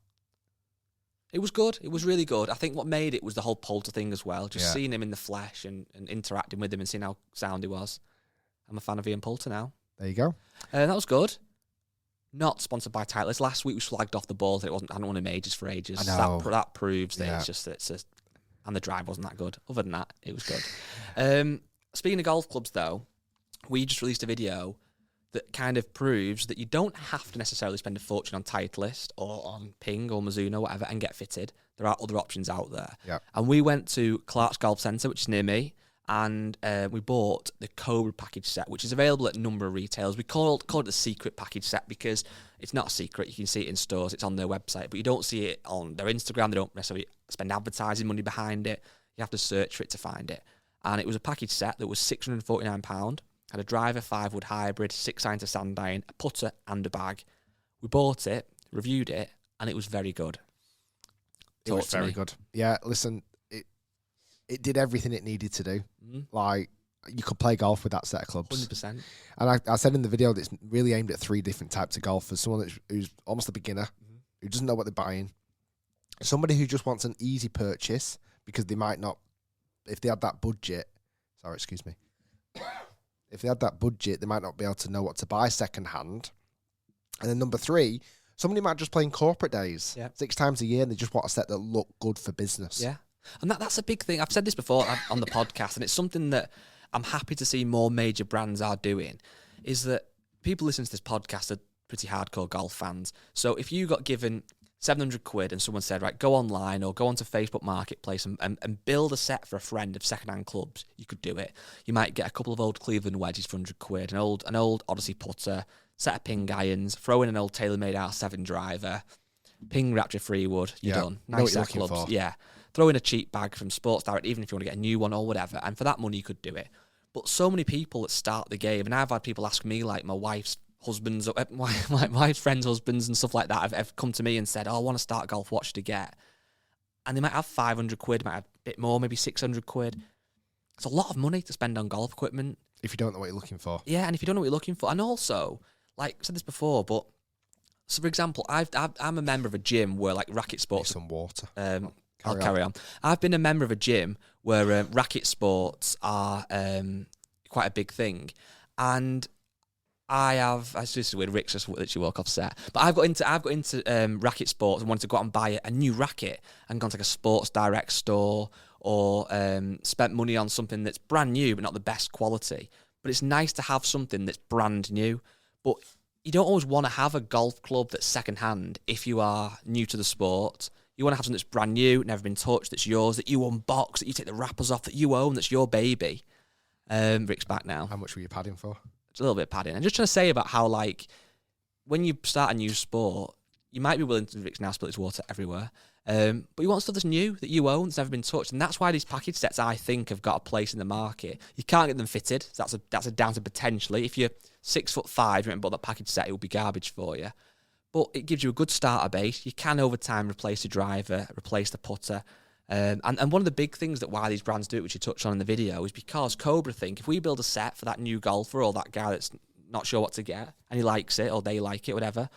Speaker 2: It was good. It was really good. I think what made it was the whole Poulter thing as well. Just seeing him in the flesh and interacting with him and seeing how sound he was. I'm a fan of Ian Poulter now.
Speaker 1: There you go.
Speaker 2: That was good. Not sponsored by Titleist. Last week we flagged off the ball that it wasn't. I hadn't won him ages for ages.
Speaker 1: I know.
Speaker 2: That proves that and the drive wasn't that good. Other than that, it was good. Speaking of golf clubs, though, we just released a video that kind of proves that you don't have to necessarily spend a fortune on Titleist or on Ping or Mizuno, whatever, and get fitted. There are other options out there.
Speaker 1: Yeah.
Speaker 2: And we went to Clark's Golf Centre, which is near me, And we bought the Cobra package set, which is available at a number of retailers. We call it the secret package set because it's not a secret. You can see it in stores. It's on their website, but you don't see it on their Instagram. They don't necessarily spend advertising money behind it. You have to search for it to find it. And it was a package set that was £649. Had a driver 5-wood hybrid, 6-iron to sand iron, a putter and a bag. We bought it, reviewed it, and it was very good.
Speaker 1: It was very good. Yeah, listen, it did everything it needed to do. Like, you could play golf with that set of clubs.
Speaker 2: 100%.
Speaker 1: And I said in the video that it's really aimed at 3 different types of golfers. Someone who's almost a beginner, who doesn't know what they're buying. Somebody who just wants an easy purchase because they might not, if they had that budget, if they had that budget, they might not be able to know what to buy second hand. And then number 3, somebody might just play in corporate days 6 times a year and they just want a set that look good for business.
Speaker 2: Yeah. And that's a big thing. I've said this before on the podcast, and it's something that I'm happy to see more major brands are doing, is that people listening to this podcast are pretty hardcore golf fans. So if you got given £700 and someone said, right, go online or go onto Facebook Marketplace and build a set for a friend of second-hand clubs, you could do it. You might get a couple of old Cleveland wedges for £100, an old Odyssey putter, set of ping irons, throw in an old TaylorMade R7 driver, ping Rapture 3-wood, you're done. Nice set of clubs. Yeah. Throw in a cheap bag from Sports Direct, even if you want to get a new one or whatever, and for that money you could do it. But so many people that start the game, and I've had people ask me, like my wife's husbands, my wife's friends' husbands and stuff like that, have come to me and said, oh, I want to start golf, what should I get? And they might have £500, might have a bit more, maybe £600. It's a lot of money to spend on golf equipment.
Speaker 1: If you don't know what you're looking for.
Speaker 2: Yeah, and if you don't know what you're looking for. And also, like I said this before, but, so for example, I'm a member of a gym where like racket sports...
Speaker 1: Need some water.
Speaker 2: I'll carry on. I've been a member of a gym where racket sports are quite a big thing. And this is weird, Rick's just literally woke off set. But I've got into racket sports and wanted to go out and buy a new racket and gone to like a Sports Direct store or spent money on something that's brand new but not the best quality. But it's nice to have something that's brand new. But you don't always want to have a golf club that's second hand if you are new to the sport. You want to have something that's brand new, never been touched, that's yours, that you unbox, that you take the wrappers off, that you own, that's your baby. Rick's back now.
Speaker 1: How much were you padding for?
Speaker 2: It's a little bit of padding. I'm just trying to say about how, like, when you start a new sport, you might be willing to, Rick's now spill his water everywhere, but you want stuff that's new, that you own, that's never been touched. And that's why these package sets, I think, have got a place in the market. You can't get them fitted. So that's a downside potentially. If you're 6'5", you remember that package set, it will be garbage for you. But it gives you a good starter base. You can, over time, replace the driver, replace the putter. And one of the big things that why these brands do it, which you touched on in the video, is because Cobra think if we build a set for that new golfer or that guy that's not sure what to get, and he likes it or they like it, whatever,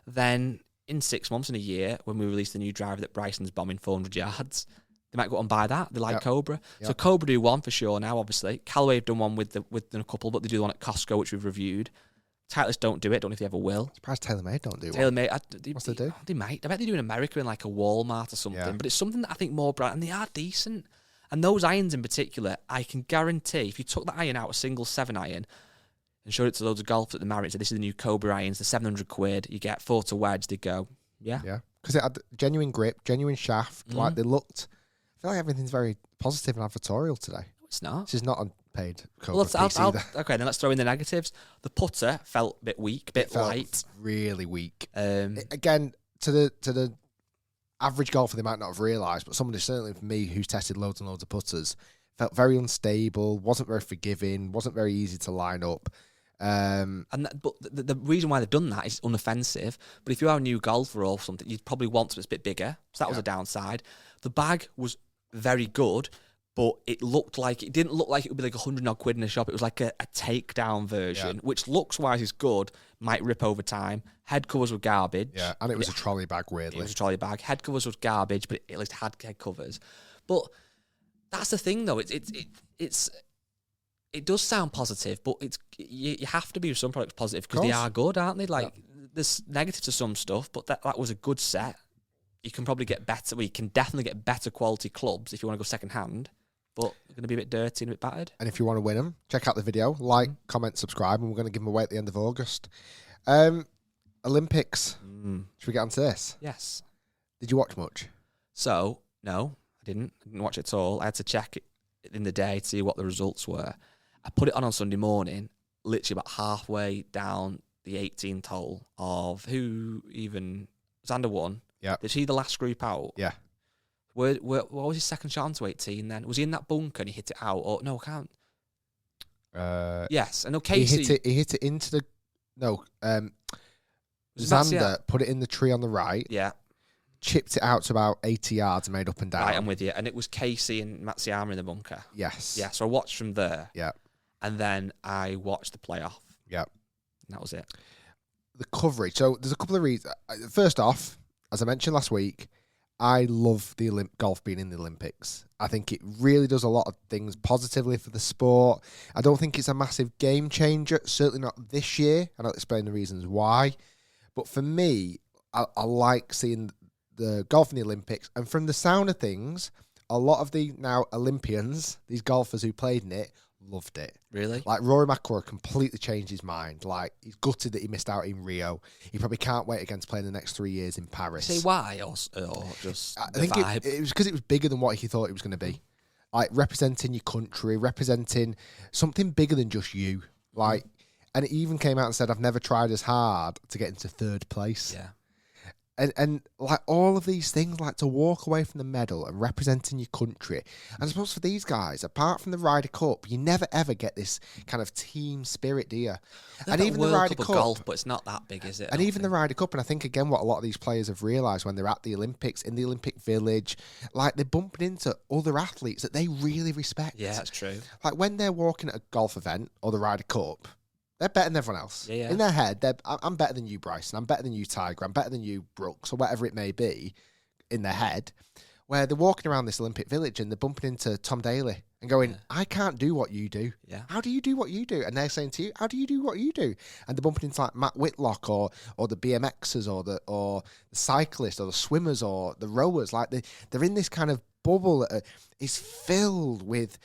Speaker 2: then in 6 months, in a year, when we release the new driver that Bryson's bombing 400 yards, they might go and buy that. They like Cobra. Yep. So Cobra do one for sure now, obviously. Callaway have done one with a couple, but they do one at Costco, which we've reviewed. Titleist don't do it. Don't know if they ever will.
Speaker 1: Surprised TaylorMade don't do
Speaker 2: TaylorMade,
Speaker 1: one. What's they do?
Speaker 2: They might. I bet they do in America in like a Walmart or something. Yeah. But it's something that I think more brand, and they are decent. And those irons in particular, I can guarantee, if you took the iron out, a single 7-iron, and showed it to loads of golfers at the Marriott, so this is the new Cobra irons, the £700, you get 4 to wedge, they go, yeah.
Speaker 1: Because it had genuine grip, genuine shaft. Like they looked. I feel like everything's very positive and advertorial today.
Speaker 2: No, it's not.
Speaker 1: This is not unpaid Cobra piece either.
Speaker 2: Okay, then let's throw in the negatives. The putter felt a bit weak, a bit light.
Speaker 1: Really weak. Again, to the average golfer, they might not have realised, but somebody, certainly for me, who's tested loads and loads of putters, felt very unstable, wasn't very forgiving, wasn't very easy to line up.
Speaker 2: But the reason why they've done that is unoffensive. But if you are a new golfer or something, you'd probably want something that's a bit bigger. So that was a downside. The bag was very good, but it didn't look like it would be like £100 in a shop. It was like a takedown version, which looks wise is good, might rip over time. Head covers were garbage.
Speaker 1: Yeah, and it was a trolley bag, weirdly.
Speaker 2: It was a trolley bag. Head covers was garbage, but it at least had head covers. But that's the thing, though. It does sound positive, but you have to be with some products positive because they are good, aren't they? Like there's negatives to some stuff, but that was a good set. You can probably get better. Well, you can definitely get better quality clubs if you want to go second hand, but they're going to be a bit dirty and a bit battered.
Speaker 1: And if you want to win them, check out the video, like, comment, subscribe, and we're going to give them away at the end of August. Olympics. Should we get onto this?
Speaker 2: Yes.
Speaker 1: Did you watch much?
Speaker 2: So no, I didn't. I didn't watch it at all. I had to check in the day to see what the results were. I put it on Sunday morning, literally about halfway down the 18th hole of Xander won.
Speaker 1: Yeah.
Speaker 2: Did he the last group out?
Speaker 1: Yeah.
Speaker 2: What was his second shot onto 18 then? Was he in that bunker and he hit it out? Or no, I can't. Yes, I know Casey.
Speaker 1: He hit it into the Xander put it in the tree on the right.
Speaker 2: Yeah.
Speaker 1: Chipped it out to about 80 yards and made up and down.
Speaker 2: Right, I'm with you. And it was Casey and Matsuyama in the bunker.
Speaker 1: Yes.
Speaker 2: Yeah, so I watched from there.
Speaker 1: Yeah.
Speaker 2: And then I watched the playoff.
Speaker 1: Yeah.
Speaker 2: And that was it.
Speaker 1: The coverage. So there's a couple of reasons. First off, as I mentioned last week, I love the golf being in the Olympics. I think it really does a lot of things positively for the sport. I don't think it's a massive game changer, certainly not this year, and I'll explain the reasons why. But for me, I like seeing the golf in the Olympics, and from the sound of things, a lot of the now Olympians, these golfers who played in it, loved it.
Speaker 2: Really?
Speaker 1: Like Rory McIlroy completely changed his mind. Like he's gutted that he missed out in Rio. He probably can't wait again to play in the next 3 years in Paris.
Speaker 2: Say why or just
Speaker 1: I think it was because it was bigger than what he thought it was going to be. Like representing your country, representing something bigger than just you. Like, and it even came out and said, "I've never tried as hard to get into third place."
Speaker 2: Yeah.
Speaker 1: And like all of these things, like to walk away from the medal and representing your country. And I suppose for these guys, apart from the Ryder Cup, you never ever get this kind of team spirit, do you?
Speaker 2: And even the Ryder Cup, golf, but it's not that big, is it?
Speaker 1: And even the Ryder Cup, and I think again, what a lot of these players have realised when they're at the Olympics, in the Olympic Village, like they're bumping into other athletes that they really respect.
Speaker 2: Yeah, that's true.
Speaker 1: Like when they're walking at a golf event or the Ryder Cup, they're better than everyone else.
Speaker 2: Yeah.
Speaker 1: In their head, I'm better than you, Bryson. I'm better than you, Tiger. I'm better than you, Brooks, or whatever it may be in their head, where they're walking around this Olympic Village and they're bumping into Tom Daley and going, I can't do what you do.
Speaker 2: Yeah.
Speaker 1: How do you do what you do? And they're saying to you, how do you do what you do? And they're bumping into like Matt Whitlock or the BMXers or the cyclists or the swimmers or the rowers. Like they're in this kind of bubble that is filled with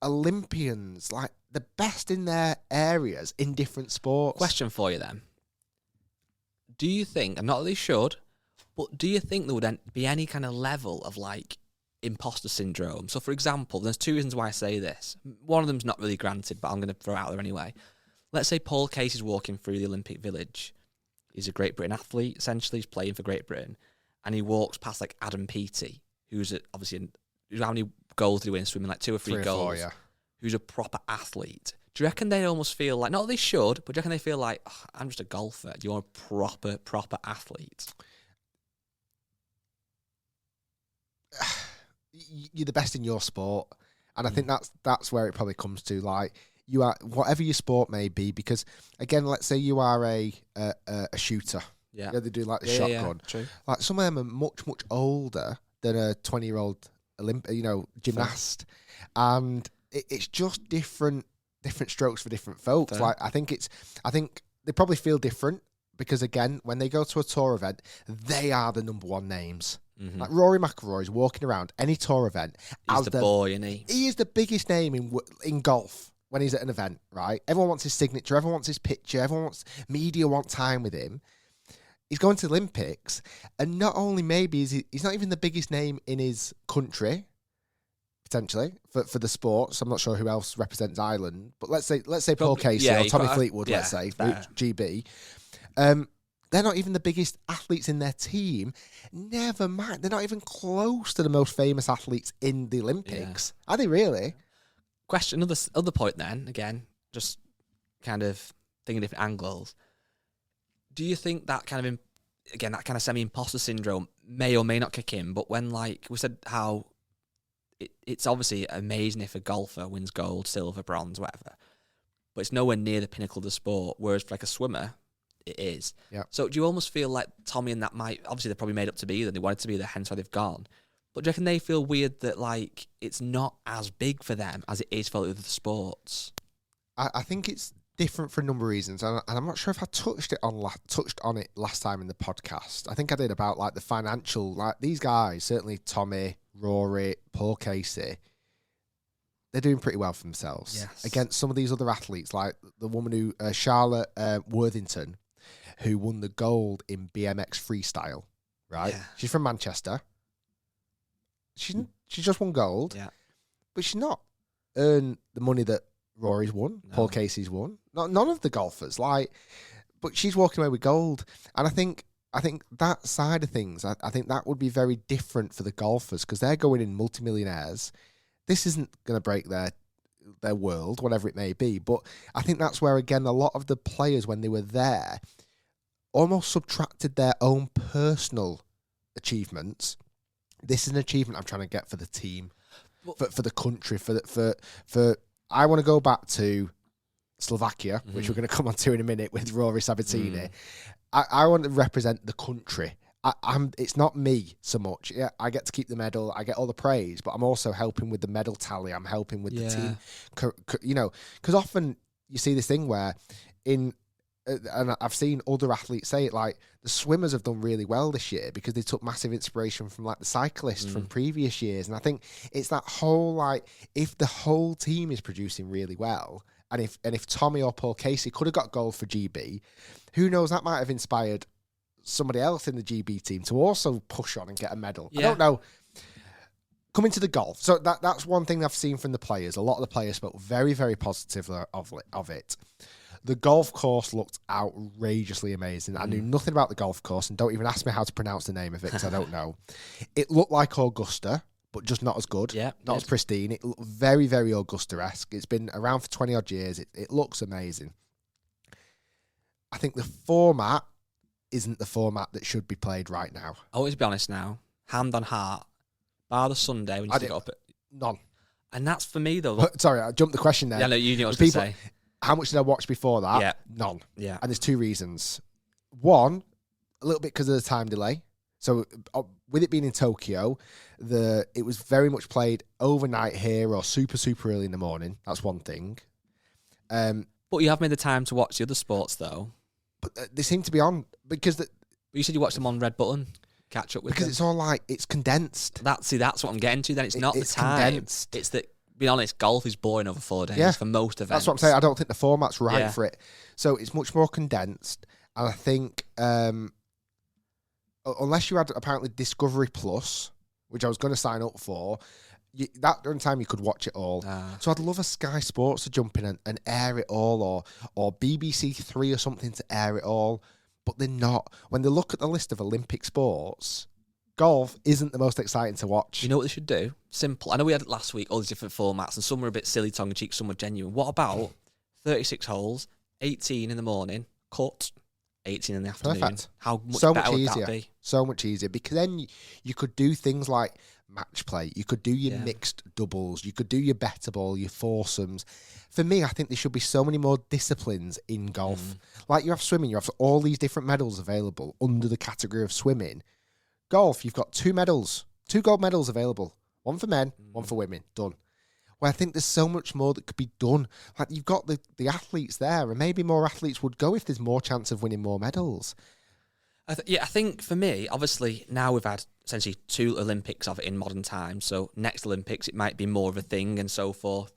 Speaker 1: Olympians, like the best in their areas in different sports.
Speaker 2: Question for you then. Do you think, and not that they should, but do you think there would be any kind of level of like imposter syndrome? So for example, there's two reasons why I say this. One of them's not really granted, but I'm going to throw it out there anyway. Let's say Paul Casey's walking through the Olympic Village. He's a Great Britain athlete, essentially. He's playing for Great Britain. And he walks past like Adam Peaty, who's obviously, how many goals did he win swimming? Like 2 or 3 goals.
Speaker 1: 4, yeah.
Speaker 2: Who's a proper athlete. Do you reckon they almost feel like, not that they should, but do you reckon they feel like, I'm just a golfer? Do you want a proper athlete?
Speaker 1: You're the best in your sport. And I think that's where it probably comes to, like, you are, whatever your sport may be, because, again, let's say you are a shooter.
Speaker 2: Yeah.
Speaker 1: They do, like, the shotgun.
Speaker 2: Yeah, true.
Speaker 1: Like, some of them are much, much older than a 20-year-old gymnast. And it's just different strokes for different folks.
Speaker 2: Fair.
Speaker 1: Like I think they probably feel different because again, when they go to a tour event, they are the number one names. Mm-hmm. Like Rory McIlroy is walking around any tour event.
Speaker 2: He's the boy, isn't he?
Speaker 1: He is the biggest name in golf when he's at an event, right? Everyone wants his signature. Everyone wants his picture. Media want time with him. He's going to the Olympics, and not only maybe he's not even the biggest name in his country. Potentially for the sport, so I'm not sure who else represents Ireland. But let's say Paul Casey or Tommy Fleetwood. Let's say GB. They're not even the biggest athletes in their team. Never mind, they're not even close to the most famous athletes in the Olympics. Yeah. Are they really?
Speaker 2: Question, other point then. Again, just kind of thinking different angles. Do you think that kind of semi-imposter syndrome may or may not kick in? But when, like we said, how it's obviously amazing if a golfer wins gold, silver, bronze, whatever, but it's nowhere near the pinnacle of the sport, whereas for like a swimmer, it is.
Speaker 1: Yeah.
Speaker 2: So do you almost feel like Tommy and that obviously they're probably made up to be there, they wanted to be there, hence why they've gone, but do you reckon they feel weird that like it's not as big for them as it is for other sports?
Speaker 1: I think it's different for a number of reasons, and I'm not sure if I touched on it last time in the podcast. I think I did, about like the financial, like these guys, certainly Tommy, Rory, Paul Casey, they're doing pretty well for themselves.
Speaker 2: Yes.
Speaker 1: Against some of these other athletes, like the woman who Charlotte Worthington, who won the gold in BMX freestyle, right? Yeah. She's from Manchester. She's just won gold,
Speaker 2: yeah,
Speaker 1: but she's not earn the money that Rory's won,
Speaker 2: No.
Speaker 1: Paul Casey's won. None of the golfers, but she's walking away with gold. And I think that side of things, I think that would be very different for the golfers because they're going in multimillionaires. This isn't going to break their world, whatever it may be. But I think that's where, again, a lot of the players, when they were there, almost subtracted their own personal achievements. This is an achievement I'm trying to get for the team, for the country, for I want to go back to Slovakia, which we're going to come on to in a minute with Rory Sabatini. I want to represent the country. It's not me so much. Yeah, I get to keep the medal. I get all the praise, but I'm also helping with the medal tally. I'm helping with the team. Because often you see this thing where and I've seen other athletes say it, like the swimmers have done really well this year because they took massive inspiration from like the cyclists from previous years. And I think it's that whole, like, if the whole team is producing really well, and if Tommy or Paul Casey could have got gold for GB, who knows, that might have inspired somebody else in the GB team to also push on and get a medal. I don't know. Coming to the golf. So that's one thing I've seen from the players. A lot of the players spoke very, very positively of it. The golf course looked outrageously amazing. I knew nothing about the golf course, and don't even ask me how to pronounce the name of it because I don't know. It looked like Augusta, but just not as good. Not as pristine. It looked very, very Augusta-esque. It's been around for 20-odd years. It looks amazing. I think the format isn't the format that should be played right now.
Speaker 2: I'll always be honest now. Hand on heart. Bar the Sunday when you got up at...
Speaker 1: None.
Speaker 2: And that's for me, though.
Speaker 1: Sorry, I jumped the question there.
Speaker 2: Yeah, no, you know what I was going to say.
Speaker 1: How much did I watch before that?
Speaker 2: Yeah.
Speaker 1: None.
Speaker 2: Yeah.
Speaker 1: And there's two reasons. One, a little bit because of the time delay. So with it being in Tokyo, it was very much played overnight here or super, super early in the morning. That's one thing.
Speaker 2: But you have made the time to watch the other sports, though.
Speaker 1: But they seem to be on because...
Speaker 2: you said you watched them on Red Button. Catch up with
Speaker 1: because
Speaker 2: them.
Speaker 1: It's all like, it's condensed.
Speaker 2: That's what I'm getting to then. It's not the time.
Speaker 1: Condensed.
Speaker 2: It's that, being honest, golf is boring over 4 days for most events.
Speaker 1: That's what I'm saying. I don't think the format's right for it. So it's much more condensed. And I think unless you had apparently Discovery Plus, which I was going to sign up for, that during time you could watch it all. So I'd love a Sky Sports to jump in and air it all, or BBC Three or something to air it all. But they're not. When they look at the list of Olympic sports, golf isn't the most exciting to watch.
Speaker 2: You know what they should do? Simple. I know we had it last week, all these different formats, and some were a bit silly, tongue-in-cheek, some were genuine. What about 36 holes, 18 in the morning, cut, 18 in the afternoon?
Speaker 1: Perfect.
Speaker 2: How much better would that be?
Speaker 1: So much easier. Because then you could do things like match play. You could do your mixed doubles. You could do your better ball, your foursomes. For me, I think there should be so many more disciplines in golf. Like you have swimming, you have all these different medals available under the category of swimming. Golf, you've got 2 gold medals available. One for men, one for women. Done. Well, I think there's so much more that could be done. Like you've got the athletes there, and maybe more athletes would go if there's more chance of winning more medals.
Speaker 2: I think for me, obviously, now we've had essentially 2 Olympics of it in modern times. So next Olympics, it might be more of a thing and so forth.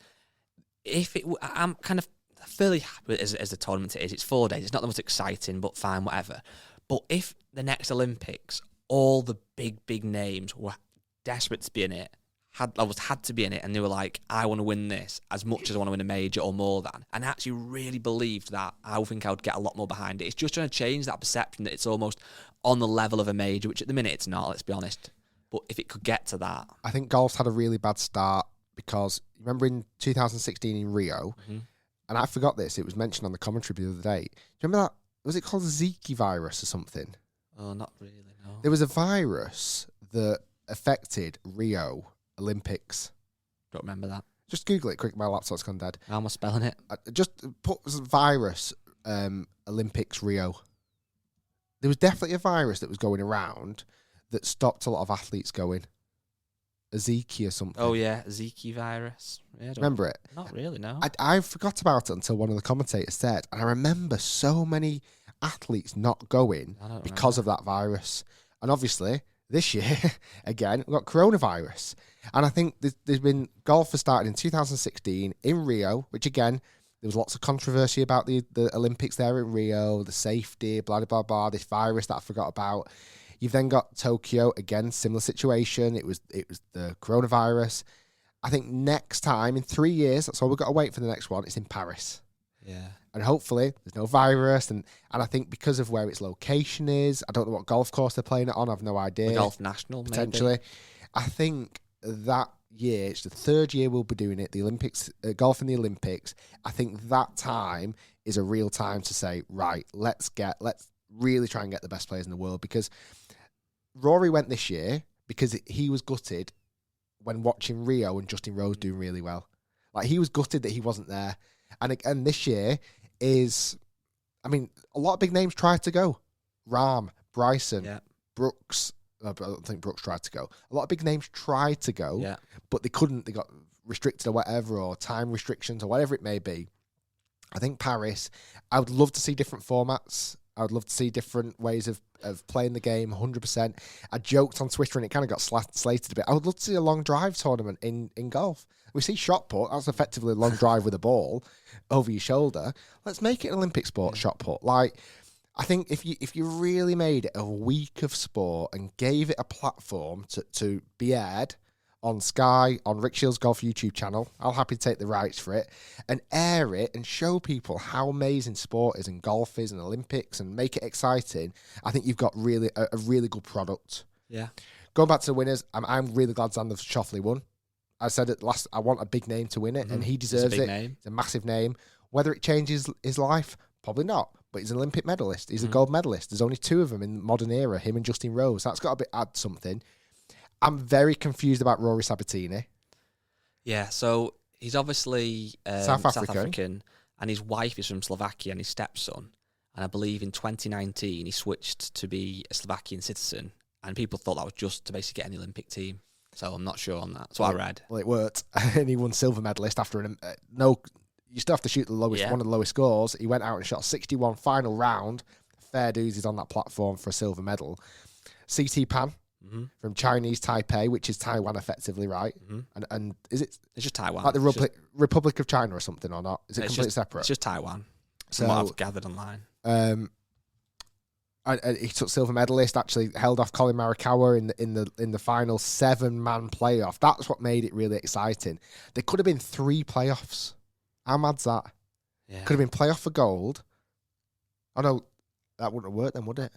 Speaker 2: I'm kind of fairly happy as the tournament it is. It's 4 days. It's not the most exciting, but fine, whatever. But if the next Olympics, all the big names were desperate to be in it, had to be in it, and they were like, I want to win this as much as I want to win a major or more than, and actually really believed that, I would think I would get a lot more behind it. It's just trying to change that perception that it's almost on the level of a major, which at the minute it's not, let's be honest. But if it could get to that.
Speaker 1: I think golf's had a really bad start because, remember in 2016 in Rio, and I forgot this, it was mentioned on the commentary the other day. Do you remember that? Was it called Zika virus or something?
Speaker 2: Oh, not really, no.
Speaker 1: There was a virus that affected Rio Olympics.
Speaker 2: Don't remember that.
Speaker 1: Just Google it quick. My laptop's gone dead.
Speaker 2: How am I spelling it?
Speaker 1: Just put virus Olympics Rio. There was definitely a virus that was going around that stopped a lot of athletes going. A Zika or something.
Speaker 2: Oh, yeah. Zika virus. Yeah,
Speaker 1: remember it?
Speaker 2: Not really, no.
Speaker 1: I forgot about it until one of the commentators said, and I remember so many athletes not going because of that virus. And obviously, this year, again, we've got coronavirus. And I think there's been golf has started in 2016 in Rio, which again, there was lots of controversy about the Olympics there in Rio, the safety, blah, blah, blah, this virus that I forgot about. You've then got Tokyo, again, similar situation. It was the coronavirus. I think next time, in 3 years, that's all we've got to wait for the next one, it's in Paris.
Speaker 2: Yeah.
Speaker 1: And hopefully there's no virus. And I think because of where its location is, I don't know what golf course they're playing it on. I've no idea.
Speaker 2: The Golf National,
Speaker 1: potentially.
Speaker 2: maybe.
Speaker 1: I think that year, it's the 3rd year we'll be doing it, the Olympics, golf in the Olympics. I think that time is a real time to say, right, let's really try and get the best players in the world, because Rory went this year because he was gutted when watching Rio and Justin Rose doing really well. Like, he was gutted that he wasn't there. And this year is, I mean, a lot of big names tried to go. Rahm, Bryson, Brooks. I don't think Brooks tried to go. A lot of big names tried to go, but they couldn't. They got restricted or whatever, or time restrictions or whatever it may be. I think Paris, I would love to see different formats. I would love to see different ways of playing the game, 100%. I joked on Twitter and it kind of got slated a bit. I would love to see a long drive tournament in golf. We see shot put. That's effectively a long drive with a ball over your shoulder. Let's make it an Olympic sport, shot put. Like, I think if you really made it a week of sport and gave it a platform to be aired on Sky, on Rick Shields Golf YouTube channel, I'll happy to take the rights for it, and air it and show people how amazing sport is and golf is and Olympics, and make it exciting, I think you've got really a really good product. Yeah. Going back to the winners, I'm really glad Xander Schauffele won. I said it last, I want a big name to win it, and he deserves it. It's a massive name. Whether it changes his life, probably not. But he's an Olympic medalist. He's a gold medalist. There's only 2 of them in the modern era, him and Justin Rose. That's got to add something. I'm very confused about Rory Sabatini.
Speaker 2: Yeah, so he's obviously South African, and his wife is from Slovakia, and his stepson. And I believe in 2019 he switched to be a Slovakian citizen, and people thought that was just to basically get in the Olympic team. So I'm not sure on that. That's what I read.
Speaker 1: Well, it worked. And he won silver medalist after you still have to shoot the lowest, one of the lowest scores. He went out and shot 61 final round. Fair dues, he's on that platform for a silver medal. CT Pan from Chinese Taipei, which is Taiwan effectively, right? And is it?
Speaker 2: It's just Taiwan.
Speaker 1: Like the Republic of China or something, or not? Is it completely separate?
Speaker 2: It's just Taiwan. From what I've gathered online.
Speaker 1: He took silver medalist. Actually held off Colin Morikawa in the final 7-man playoff. That's what made it really exciting. There could have been 3 playoffs. How mad's that? Yeah. Could have been playoff for gold. Oh no, that wouldn't have worked then, would it?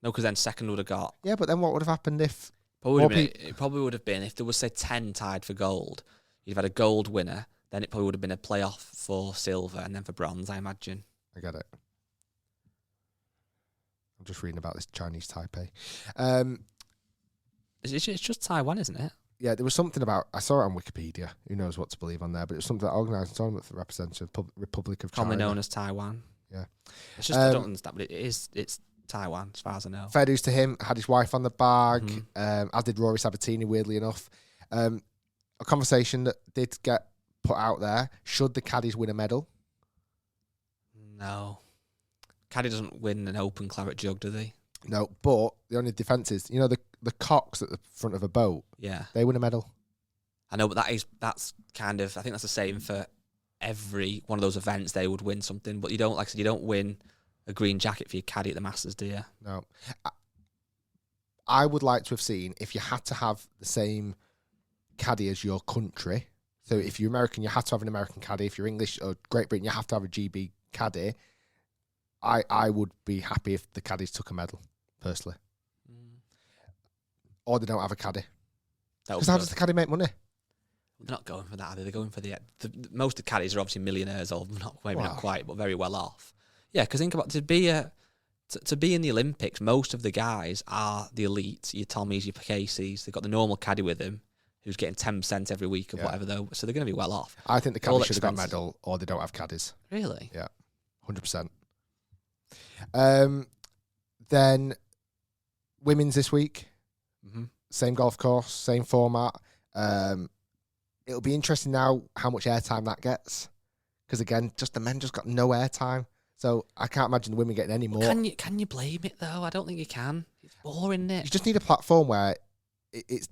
Speaker 2: No, because then second would have got.
Speaker 1: Yeah, but then what would have happened if?
Speaker 2: It probably would have been if there was, say, 10 tied for gold. You'd have had a gold winner. Then it probably would have been a playoff for silver and then for bronze, I imagine.
Speaker 1: I get it. I'm just reading about this Chinese Taipei.
Speaker 2: It's just Taiwan, isn't it?
Speaker 1: Yeah, there was something about, I saw it on Wikipedia. Who knows what to believe on there, but it was something that organised a tournament for the representative Republic of China.
Speaker 2: Commonly known as Taiwan.
Speaker 1: Yeah.
Speaker 2: It's just, I don't understand, but it's Taiwan, as far as I know.
Speaker 1: Fair dues to him. Had his wife on the bag, as did Rory Sabatini, weirdly enough. A conversation that did get put out there. Should the caddies win a medal?
Speaker 2: No. Caddy doesn't win an open claret jug, do they?
Speaker 1: No, but the only defence is, the cocks at the front of a boat.
Speaker 2: Yeah.
Speaker 1: They win a medal.
Speaker 2: I know, but that's kind of, I think that's the same for every one of those events. They would win something, but you don't, like I said, you don't win a green jacket for your caddy at the Masters, do you?
Speaker 1: No. I would like to have seen, if you had to have the same caddy as your country, so if you're American, you have to have an American caddy. If you're English or Great Britain, you have to have a GB caddy. I would be happy if the caddies took a medal, personally. Or they don't have a caddy. Because how does the caddy make money?
Speaker 2: They're not going for that, are they? They're going for the most of the caddies are obviously millionaires, or maybe not quite, but very well off. Yeah, because think about to be in the Olympics, most of the guys are the elite. Your Tommies, your Caseys. They've got the normal caddy with them, who's getting 10% every week of whatever, though. So they're going to be well off.
Speaker 1: I think the caddies should have got a medal, or they don't have caddies.
Speaker 2: Really?
Speaker 1: Yeah, 100%. Then women's this week. Same golf course, same format. It'll be interesting now how much airtime that gets, because again, just the men just got no airtime. So I can't imagine the women getting any more.
Speaker 2: Can you blame it though? I don't think you can. It's boring, isn't it?
Speaker 1: You just need a platform where it's.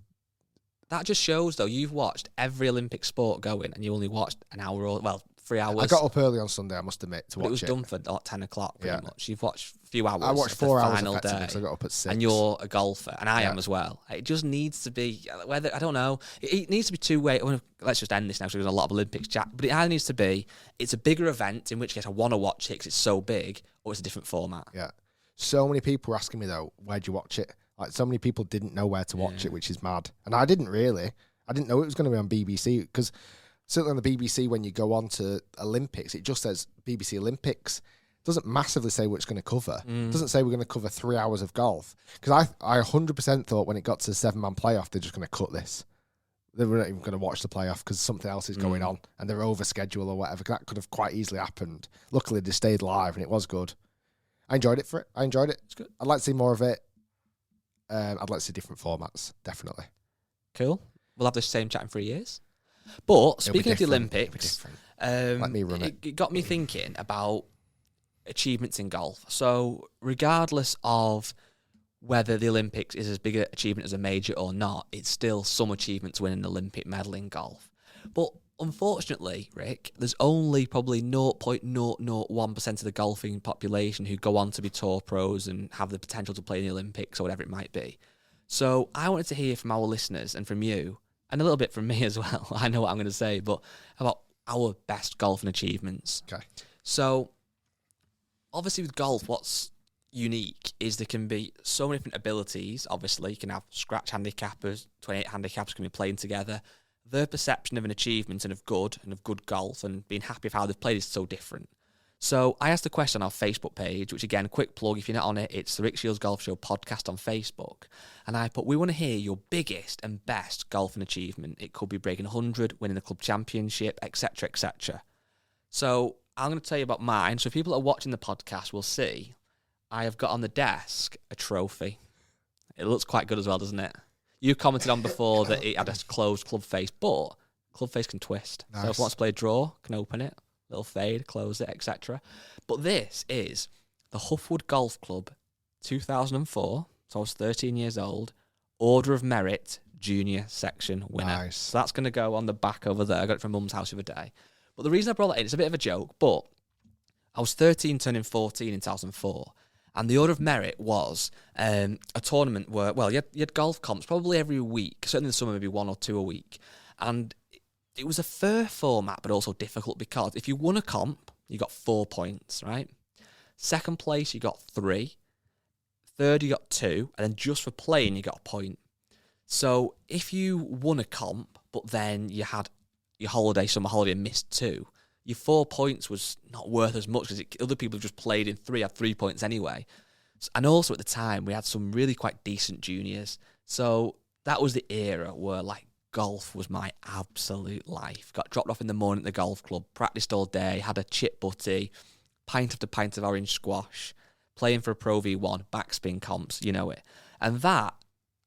Speaker 2: That just shows though you've watched every Olympic sport going, and you only watched an hour or 3 hours.
Speaker 1: I got up early on Sunday, I must admit, to watch it.
Speaker 2: It was done for like 10 o'clock, pretty much. You've watched a few hours.
Speaker 1: I watched
Speaker 2: of
Speaker 1: 4
Speaker 2: the
Speaker 1: hours
Speaker 2: final
Speaker 1: effectively
Speaker 2: day,
Speaker 1: because I got up at 6.
Speaker 2: and you're a golfer, and I am as well. It just needs to be, whether, I don't know, it needs to be two-way. Let's just end this now because there's a lot of Olympics chat, but it either needs to be, it's a bigger event, in which case I want to watch it because it's so big, or it's a different format.
Speaker 1: Yeah. So many people were asking me, though, where'd you watch it? Like, so many people didn't know where to watch it, which is mad. And I didn't really. I didn't know it was going to be on BBC, because certainly on the BBC, when you go on to Olympics, it just says BBC Olympics. It doesn't massively say what it's going to cover. It doesn't say we're going to cover 3 hours of golf. Because I 100% thought when it got to the 7-man playoff, they're just going to cut this. They were not even going to watch the playoff because something else is going on and they're over schedule or whatever. That could have quite easily happened. Luckily, they stayed live and it was good. I enjoyed it I enjoyed it.
Speaker 2: It's good.
Speaker 1: I'd like to see more of it. I'd like to see different formats, definitely.
Speaker 2: Cool. We'll have the same chat in 3 years. But speaking of the Olympics,
Speaker 1: let me run
Speaker 2: it got me thinking about achievements in golf. So regardless of whether the Olympics is as big an achievement as a major or not, it's still some achievement to win an Olympic medal in golf. But unfortunately, Rick, there's only probably 0.001% of the golfing population who go on to be tour pros and have the potential to play in the Olympics or whatever it might be. So I wanted to hear from our listeners and from you, and a little bit from me as well. I know what I'm going to say, but about our best golfing achievements.
Speaker 1: Okay.
Speaker 2: So obviously with golf, what's unique is there can be so many different abilities. Obviously, you can have scratch handicappers, 28 handicappers can be playing together. Their perception of an achievement and of good golf and being happy with how they've played is so different. So I asked a question on our Facebook page, which again, quick plug, if you're not on it, it's the Rick Shields Golf Show podcast on Facebook. And I put, we want to hear your biggest and best golfing achievement. It could be breaking 100, winning the club championship, etc., etc. So I'm going to tell you about mine. So people that are watching the podcast will see I have got on the desk a trophy. It looks quite good as well, doesn't it? You commented on before that it had a closed club face, but club face can twist. Nice. So if one wants to play a draw, can open it, little fade, close it, etc. But this is the Huffwood Golf Club 2004, so I was 13 years old, Order of Merit Junior Section winner.
Speaker 1: Nice.
Speaker 2: So that's going to go on the back over there. I got it from Mum's house the other day. But the reason I brought that in, it's a bit of a joke, but I was 13 turning 14 in 2004. And the Order of Merit was a tournament where, well, you had golf comps probably every week, certainly in the summer, maybe 1 or 2 a week. And it was a fair format, but also difficult because if you won a comp, you got 4 points, right? Second place, you got 3. Third, you got 2. And then just for playing, you got a point. So if you won a comp, but then you had your summer holiday, and missed 2, your 4 points was not worth as much because other people just played in 3, had 3 points anyway. And also at the time, we had some really quite decent juniors. So that was the era where like golf was my absolute life. Got dropped off in the morning at the golf club, practiced all day, had a chip butty, pint after pint of orange squash, playing for a Pro V1, backspin comps, you know it. And that,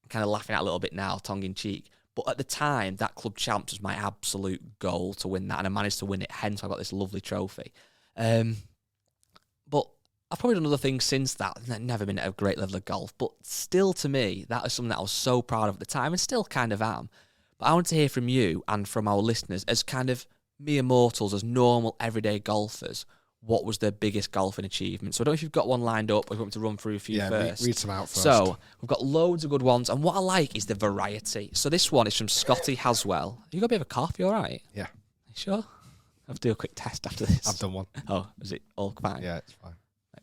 Speaker 2: I'm kind of laughing at a little bit now, tongue in cheek. But at the time, that club champs was my absolute goal to win that, and I managed to win it. Hence, I got this lovely trophy. But I've probably done other things since that. I've never been at a great level of golf, but still, to me, that is something that I was so proud of at the time, and still kind of am. But I want to hear from you and from our listeners, as kind of mere mortals, as normal, everyday golfers, what was their biggest golfing achievement? So I don't know if you've got one lined up or if you want me to run through a few first.
Speaker 1: Read some out first.
Speaker 2: So we've got loads of good ones, and what I like is the variety. So this one is from Scotty Haswell. You got a bit of a cough? You all right?
Speaker 1: Yeah.
Speaker 2: You sure? I'll have to do a quick test after this.
Speaker 1: I've done one.
Speaker 2: Oh, is it all fine?
Speaker 1: Yeah, it's fine.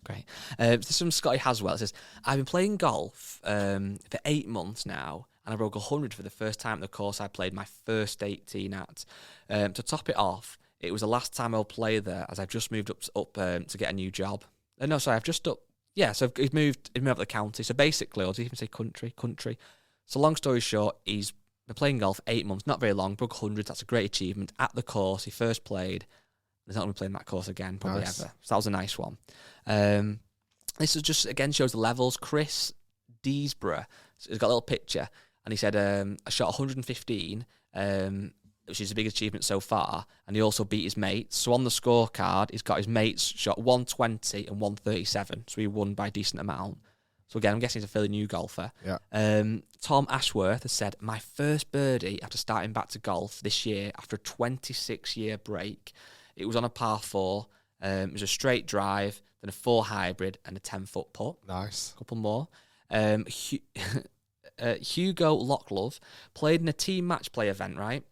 Speaker 2: Great. This is from Scotty Haswell. It says, I've been playing golf for 8 months now, and I broke 100 for the first time at the course I played my first 18 at. To top it off, it was the last time I'll play there, as I've just moved up to get a new job. No, sorry, I've just up. Yeah, so he's moved up the county. So basically, or did he even say country? So long story short, he's been playing golf 8 months, not very long, broke 100. That's a great achievement. At the course he first played, he's not going to be playing that course again, probably
Speaker 1: nice.
Speaker 2: ever. So that was a nice one. This is just, again, shows the levels. Chris Deesborough has got a little picture, and he said, I shot 115, which is the biggest achievement so far, and he also beat his mates. So on the scorecard, he's got his mates shot 120 and 137, so he won by a decent amount. So again, I'm guessing he's a fairly new golfer.
Speaker 1: Yeah.
Speaker 2: Tom Ashworth has said, my first birdie after starting back to golf this year after a 26-year break. It was on a par 4. It was a straight drive, then a 4 hybrid, and a 10-foot putt.
Speaker 1: Nice.
Speaker 2: A couple more. Hugo Locklove played in a team match play event, right?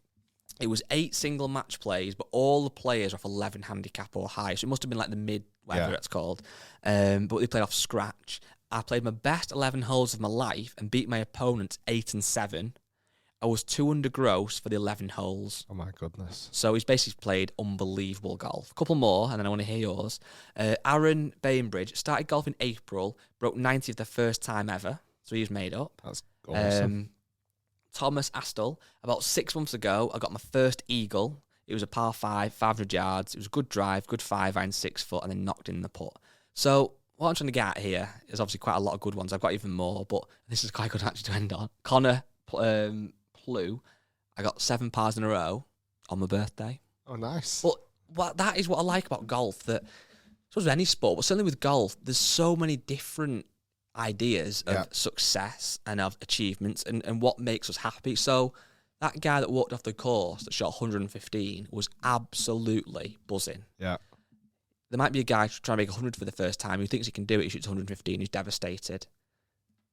Speaker 2: It was 8 single match plays, but all the players were off 11 handicap or higher. So it must have been like the mid, whatever it's called. But they played off scratch. I played my best 11 holes of my life and beat my opponents 8 and 7. I was 2 under gross for the 11 holes.
Speaker 1: Oh, my goodness.
Speaker 2: So he's basically played unbelievable golf. A couple more, and then I want to hear yours. Aaron Bainbridge started golf in April, broke 90 for the first time ever. So he was made up.
Speaker 1: That's awesome.
Speaker 2: Thomas Astle, about 6 months ago, I got my first eagle. It was a par 5, 500 yards. It was a good drive, good 5-iron, 6 foot, and then knocked in the putt. So what I'm trying to get at here is obviously quite a lot of good ones. I've got even more, but this is quite good actually to end on. Connor Plew, I got 7 pars in a row on my birthday.
Speaker 1: Oh, nice.
Speaker 2: But that is what I like about golf, that, I suppose with any sport, but certainly with golf, there's so many different ideas of success and of achievements and what makes us happy. So that guy that walked off the course that shot 115 was absolutely buzzing.
Speaker 1: Yeah.
Speaker 2: There might be a guy trying to make 100 for the first time who thinks he can do it, he shoots 115, he's devastated.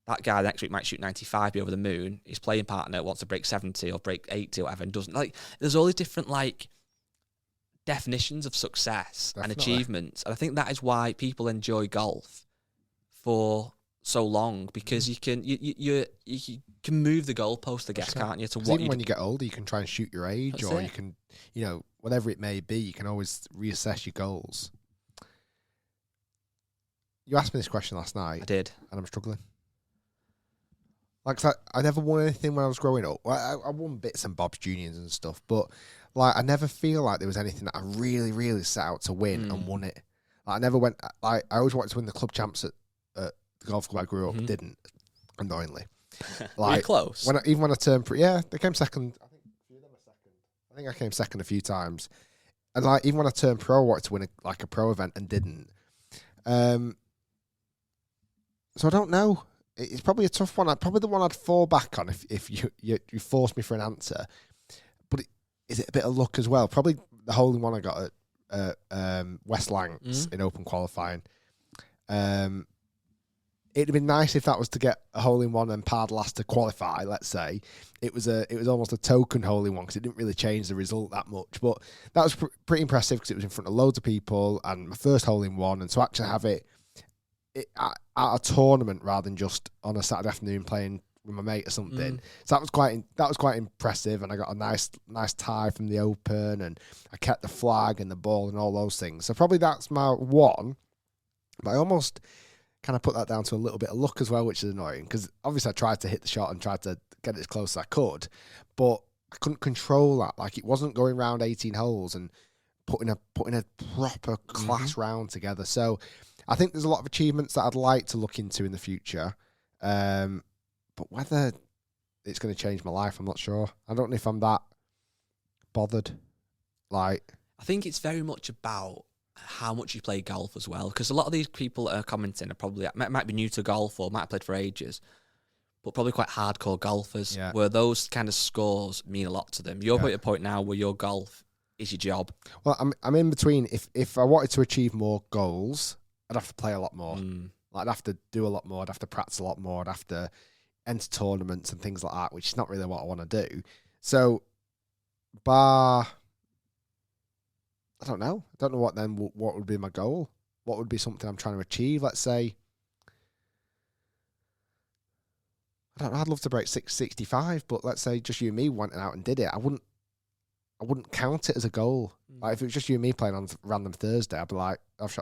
Speaker 2: That guy next week might shoot 95, be over the moon. His playing partner wants to break 70 or break 80 or whatever and doesn't. Like, there's all these different, like, definitions of success and achievements. And I think that is why people enjoy golf for so long, because you can move the goalpost, I guess, can't you? To what
Speaker 1: even when you get older, you can try and shoot your age, or you can, whatever it may be, you can always reassess your goals. You asked me this question last night.
Speaker 2: I did.
Speaker 1: And I'm struggling. Like, I never won anything when I was growing up. I won bits and bobs, juniors and stuff, but like, I never feel like there was anything that I really, really set out to win and won it. Like, I never went. I always wanted to win the club champs at the golf club I grew up. Didn't, annoyingly. Like,
Speaker 2: were you close?
Speaker 1: Even when I turned pro, they came second. I think a few of them were second. I think I came second a few times. And like, even when I turned pro, I wanted to win a pro event and didn't. So I don't know. It's probably a tough one. Probably the one I'd fall back on if you force me for an answer. But is it a bit of luck as well? Probably the hole-in one I got at West Lancs in open qualifying. It'd have been nice if that was to get a hole-in-one and parred last to qualify. Let's say it was almost a token hole-in-one because it didn't really change the result that much. But that was pretty impressive because it was in front of loads of people and my first hole-in-one, and to actually have it at a tournament rather than just on a Saturday afternoon playing with my mate or something. So that was quite impressive, and I got a nice tie from the Open, and I kept the flag and the ball and all those things. So probably that's my one, but I almost kind of put that down to a little bit of luck as well, which is annoying because obviously I tried to hit the shot and tried to get it as close as I could, but I couldn't control that. Like, it wasn't going round 18 holes and putting a proper class round together. So I think there's a lot of achievements that I'd like to look into in the future. But whether it's going to change my life, I'm not sure. I don't know if I'm that bothered. Like,
Speaker 2: I think it's very much about how much you play golf as well, because a lot of these people that are commenting are probably might be new to golf or might have played for ages, but probably quite hardcore golfers, where those kind of scores mean a lot to them. You're at a point now where your golf is your job.
Speaker 1: Well, I'm in between. If I wanted to achieve more goals, I'd have to play a lot more. Like, I'd have to do a lot more. I'd have to practice a lot more. I'd have to enter tournaments and things like that, which is not really what I want to do. So, I don't know. I don't know what would be my goal. What would be something I'm trying to achieve? Let's say, I don't know. I'd love to break 665, but let's say just you and me went out and did it. I wouldn't count it as a goal. Like, if it was just you and me playing on random Thursday, I'd be like, I've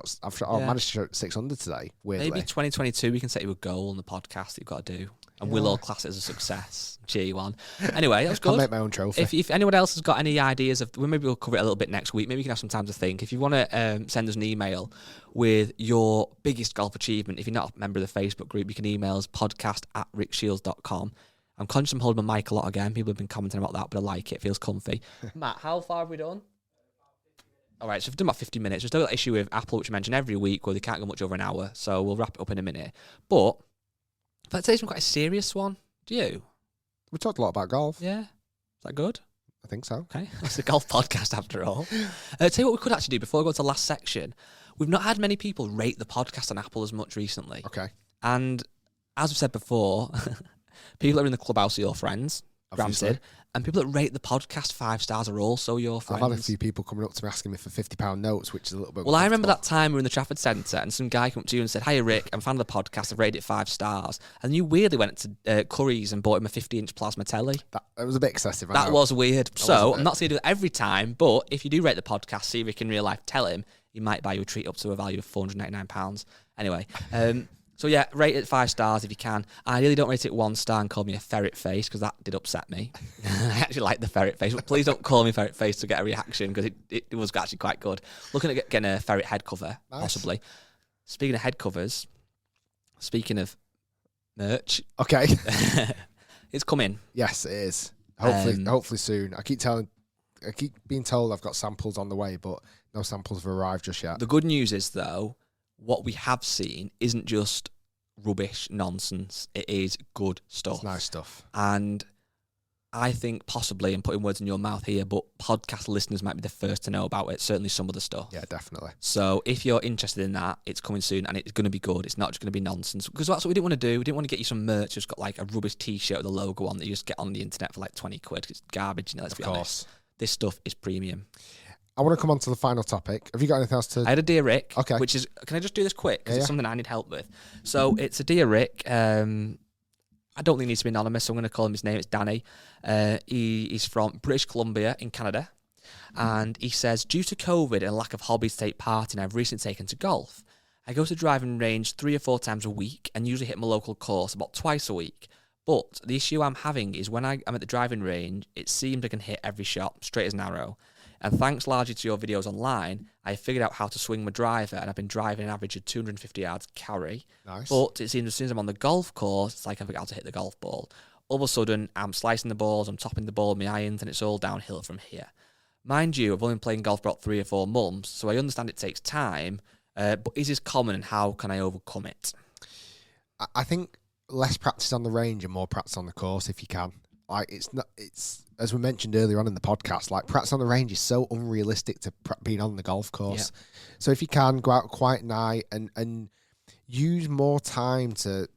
Speaker 1: managed to shoot 600 today. Weirdly.
Speaker 2: Maybe 2022 we can set you a goal on the podcast that you've got to do, and we'll all class it as a success. Cheer you on. Anyway, that was good.
Speaker 1: I'll make my own trophy.
Speaker 2: If anyone else has got any ideas maybe we'll cover it a little bit next week. Maybe you can have some time to think. If you want to send us an email with your biggest golf achievement, if you're not a member of the Facebook group, you can email us podcast@rickshields.com. I'm conscious I'm holding my mic a lot again. People have been commenting about that, but I like it. It feels comfy. Matt, how far have we done? All right, so we've done about 50 minutes. There's still that issue with Apple, which I mentioned every week, where they can't go much over an hour. So we'll wrap it up in a minute. But let's say it's quite a serious one. Do you?
Speaker 1: We talked a lot about golf.
Speaker 2: Yeah. Is that good?
Speaker 1: I think so.
Speaker 2: Okay, it's a golf podcast after all. Tell you what we could actually do before we go to the last section. We've not had many people rate the podcast on Apple as much recently.
Speaker 1: Okay.
Speaker 2: And as we've said before, people that are in the clubhouse are your friends,
Speaker 1: Obviously.
Speaker 2: granted. And people that rate the podcast 5 stars are also your friends.
Speaker 1: I've had a few people coming up to me asking me for £50 notes, which is a little bit.
Speaker 2: Well, I remember that time we were in the Trafford Centre and some guy came up to you and said, "Hiya, Rick, I'm a fan of the podcast. I've rated it 5 stars." And you weirdly went to Curry's and bought him a 50-inch plasma telly.
Speaker 1: It was a bit excessive.
Speaker 2: That was weird. So I'm not saying do it every time, but if you do rate the podcast, see Rick in real life, tell him he might buy you a treat up to a value of £499. Anyway, so yeah, rate it 5 stars if you can. Ideally, don't rate it 1 star and call me a ferret face, because that did upset me. I actually like the ferret face, but please don't call me ferret face to get a reaction, because it was actually quite good. Looking at getting a ferret head cover, possibly. Speaking of head covers, speaking of merch.
Speaker 1: Okay.
Speaker 2: It's coming.
Speaker 1: Yes, it is. Hopefully soon. I keep being told I've got samples on the way, but no samples have arrived just yet.
Speaker 2: The good news is, though, what we have seen isn't just rubbish nonsense. It is good stuff.
Speaker 1: It's nice stuff.
Speaker 2: And I think possibly, I'm putting words in your mouth here, but podcast listeners might be the first to know about it, certainly some of the stuff.
Speaker 1: Yeah, definitely.
Speaker 2: So if you're interested in that, it's coming soon, and it's going to be good. It's not just going to be nonsense, because that's what we didn't want to do. We didn't want to get you some merch that's got like a rubbish t-shirt with a logo on that you just get on the internet for like 20 quid. It's garbage, let's be honest. This stuff is premium. I
Speaker 1: want to come on to the final topic. Have you got anything else to...
Speaker 2: I had a Dear Rick,
Speaker 1: okay.
Speaker 2: Which is... Can I just do this quick? Because it's something I need help with. So it's a Dear Rick. I don't think he needs to be anonymous, so I'm going to call him his name. It's Danny. He's from British Columbia in Canada. And he says, due to COVID and a lack of hobbies to take part in, I've recently taken to golf. I go to driving range 3 or 4 times a week and usually hit my local course about twice a week. But the issue I'm having is when I'm at the driving range, it seems I can hit every shot straight as an arrow. And thanks largely to your videos online, I figured out how to swing my driver, and I've been driving an average of 250 yards carry.
Speaker 1: Nice.
Speaker 2: But it seems as soon as I'm on the golf course, it's like I forgot how to hit the golf ball. All of a sudden, I'm slicing the balls, I'm topping the ball with my irons, and it's all downhill from here. Mind you, I've only been playing golf for about 3 or 4 months, so I understand it takes time, but is this common, and how can I overcome it?
Speaker 1: I think less practice on the range and more practice on the course if you can. Like, it's as we mentioned earlier on in the podcast, like, practice on the range is so unrealistic to being on the golf course. Yep. So if you can, go out a quiet night and use more time to,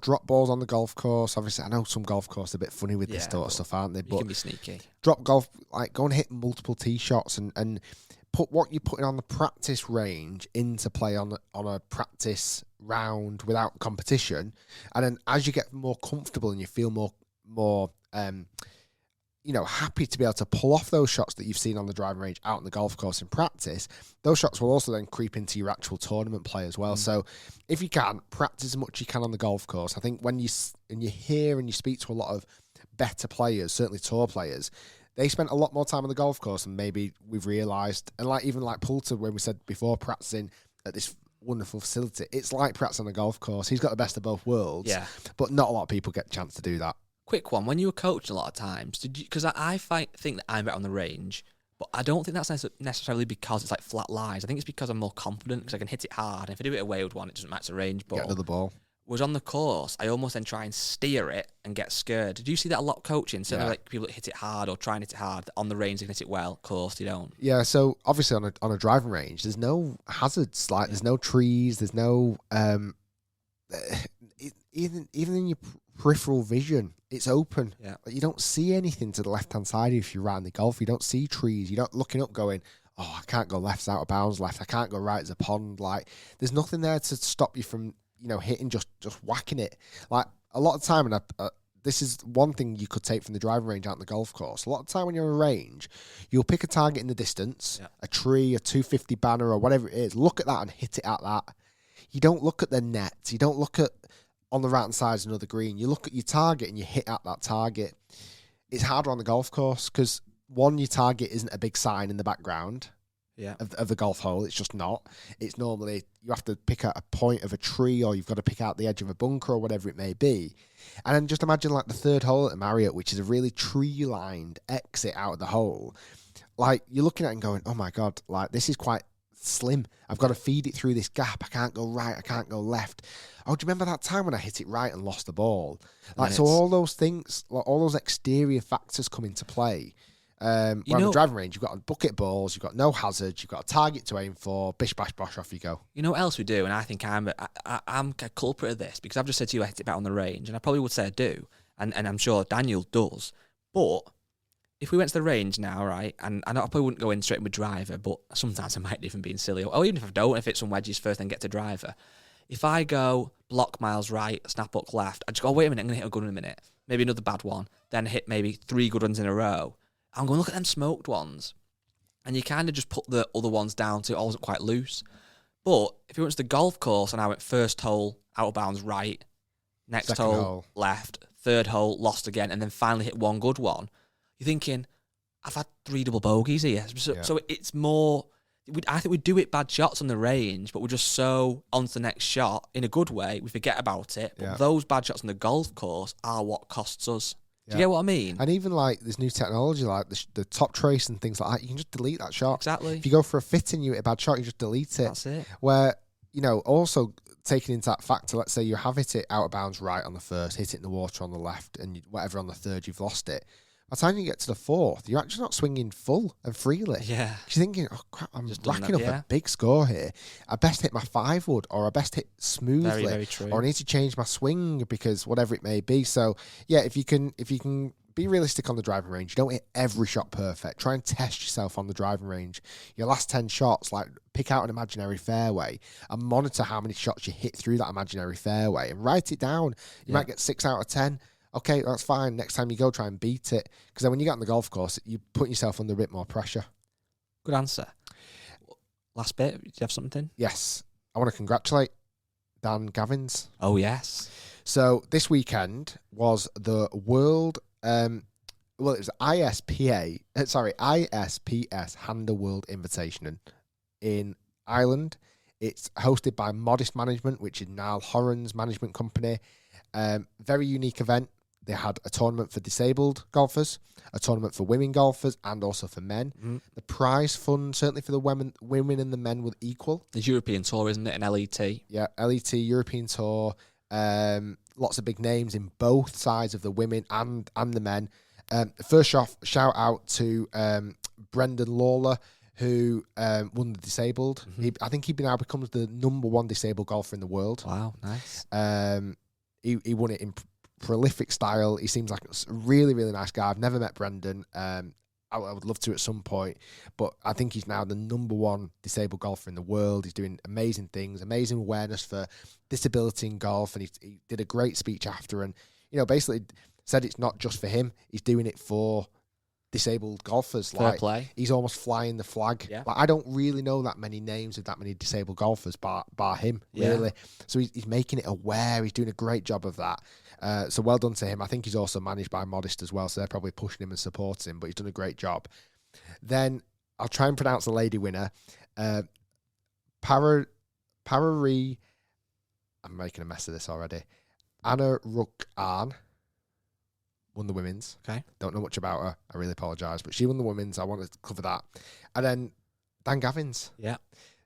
Speaker 1: drop balls on the golf course. Obviously, I know some golf courses are a bit funny with this sort of stuff, aren't they? But
Speaker 2: you can be sneaky.
Speaker 1: Drop golf, like, go and hit multiple tee shots and put what you're putting on the practice range into play on a practice round without competition. And then as you get more comfortable and you feel more happy to be able to pull off those shots that you've seen on the driving range out on the golf course in practice, those shots will also then creep into your actual tournament play as well. So if you can, practice as much as you can on the golf course. I think when you hear and you speak to a lot of better players, certainly tour players, they spent a lot more time on the golf course than maybe we've realised. And even like Poulter, when we said before, practicing at this wonderful facility, it's like practicing on the golf course. He's got the best of both worlds, but not a lot of people get a chance to do that.
Speaker 2: Quick one, when you were coaching a lot of times, did you? Because I think that I'm better on the range, but I don't think that's necessarily because it's like flat lies. I think it's because I'm more confident because I can hit it hard. And if I do it away with one, it doesn't match the range ball.
Speaker 1: Get another ball.
Speaker 2: Was on the course, I almost then try and steer it and get scared. Did you see that a lot coaching? Certainly, like people that hit it hard or try and hit it hard on the range, they can hit it well. Course, you don't.
Speaker 1: Yeah, so obviously on a driving range, there's no hazards. Like there's no trees, there's no even in your peripheral vision, it's open.
Speaker 2: Yeah.
Speaker 1: You don't see anything to the left-hand side if you're riding the golf. You don't see trees. You're not looking up going, oh, I can't go left, it's out of bounds left. I can't go right, it's a pond. Like, there's nothing there to stop you from, hitting, just whacking it. Like, a lot of time, and this is one thing you could take from the driving range out on the golf course. A lot of time when you're on a range, you'll pick a target in the distance, a tree, a 250 banner, or whatever it is. Look at that and hit it at that. You don't look at the net. You don't look at on the right-hand side is another green. You look at your target and you hit at that target. It's harder on the golf course because, one, your target isn't a big sign in the background of the golf hole. It's just not. It's normally you have to pick out a point of a tree or you've got to pick out the edge of a bunker or whatever it may be. And then just imagine like the third hole at the Marriott, which is a really tree-lined exit out of the hole. Like, you're looking at it and going, oh, my God, like, this is quite slim. I've got to feed it through this gap. I can't go right. I can't go left. Oh, do you remember that time when I hit it right and lost the ball? Like, so all those things, like all those exterior factors come into play. Where on the driving range, you've got a bucket balls, you've got no hazards, you've got a target to aim for, bish, bash, bosh, off you go.
Speaker 2: You know what else we do? And I think I'm a culprit of this, because I've just said to you I hit it back on the range, and I probably would say I do, and I'm sure Daniel does. But if we went to the range now, right, and I probably wouldn't go in straight with driver, but sometimes I might even being silly, or even if I don't, if it's some wedges first, then get to driver. If I go block miles right, snap up left, I just go, wait a minute, I'm going to hit a good one in a minute, maybe another bad one, then hit maybe 3 good ones in a row. I'm going to look at them smoked ones. And you kind of just put the other ones down to, I wasn't quite loose. But if you went to the golf course and I went first hole, out of bounds right, next
Speaker 1: Second hole
Speaker 2: left, third hole, lost again, and then finally hit one good one, you're thinking, I've had 3 double bogeys here. So it's more, I think we do it bad shots on the range, but we're just so on to the next shot in a good way, we forget about it. But those bad shots on the golf course are what costs us. Do you get what I mean?
Speaker 1: And even like there's new technology like the top trace and things like that, you can just delete that shot.
Speaker 2: Exactly.
Speaker 1: If you go for a fitting, you hit a bad shot, you just delete it.
Speaker 2: That's it.
Speaker 1: Where, also taking into that factor, let's say you have hit it out of bounds right on the first, hit it in the water on the left, and whatever on the third, you've lost it. By the time you get to the fourth, you're actually not swinging full and freely.
Speaker 2: Yeah.
Speaker 1: You're thinking, oh crap, I'm
Speaker 2: Just
Speaker 1: racking up a big score here. I best hit my 5 wood, or I best hit smoothly.
Speaker 2: Very, very true.
Speaker 1: Or I need to change my swing because whatever it may be. So yeah, if you can be realistic on the driving range, you don't hit every shot perfect. Try and test yourself on the driving range. Your last 10 shots, like pick out an imaginary fairway and monitor how many shots you hit through that imaginary fairway and write it down. You might get 6 out of 10. Okay, that's fine. Next time you go, try and beat it. Because then when you get on the golf course, you put yourself under a bit more pressure.
Speaker 2: Good answer. Last bit, do you have something?
Speaker 1: Yes. I want to congratulate Dan Gavins.
Speaker 2: Oh, yes.
Speaker 1: So this weekend was the World, it was ISPS Handa World Invitation in Ireland. It's hosted by Modest Management, which is Niall Horan's management company. Very unique event. They had a tournament for disabled golfers, a tournament for women golfers, and also for men. Mm-hmm. The prize fund, certainly for the women and the men, was equal.
Speaker 2: The European Tour, isn't it? An LET.
Speaker 1: Yeah, LET, European Tour. Lots of big names in both sides of the women and the men. First off, shout out to Brendan Lawler, who won the disabled. Mm-hmm. I think he now becomes the #1 disabled golfer in the world.
Speaker 2: Wow, nice.
Speaker 1: He won it in prolific style. He seems like a really, really nice guy. I've never met Brendan. I would love to at some point, but I think he's now the #1 disabled golfer in the world. He's doing amazing things, amazing awareness for disability in golf, and he did a great speech after, and basically said it's not just for him. He's doing it for disabled golfers.
Speaker 2: Fair play.
Speaker 1: He's almost flying the flag.
Speaker 2: Yeah.
Speaker 1: Like, I don't really know that many names of that many disabled golfers, bar him, really. So he's making it aware. He's doing a great job of that. So well done to him. I think he's also managed by Modest as well, so they're probably pushing him and supporting him, but he's done a great job. Then I'll try and pronounce the lady winner. Parari, I'm making a mess of this already. Anna Rukhan won the women's.
Speaker 2: Okay.
Speaker 1: Don't know much about her. I really apologise, but she won the women's. I wanted to cover that. And then Dan Gavins.
Speaker 2: Yeah.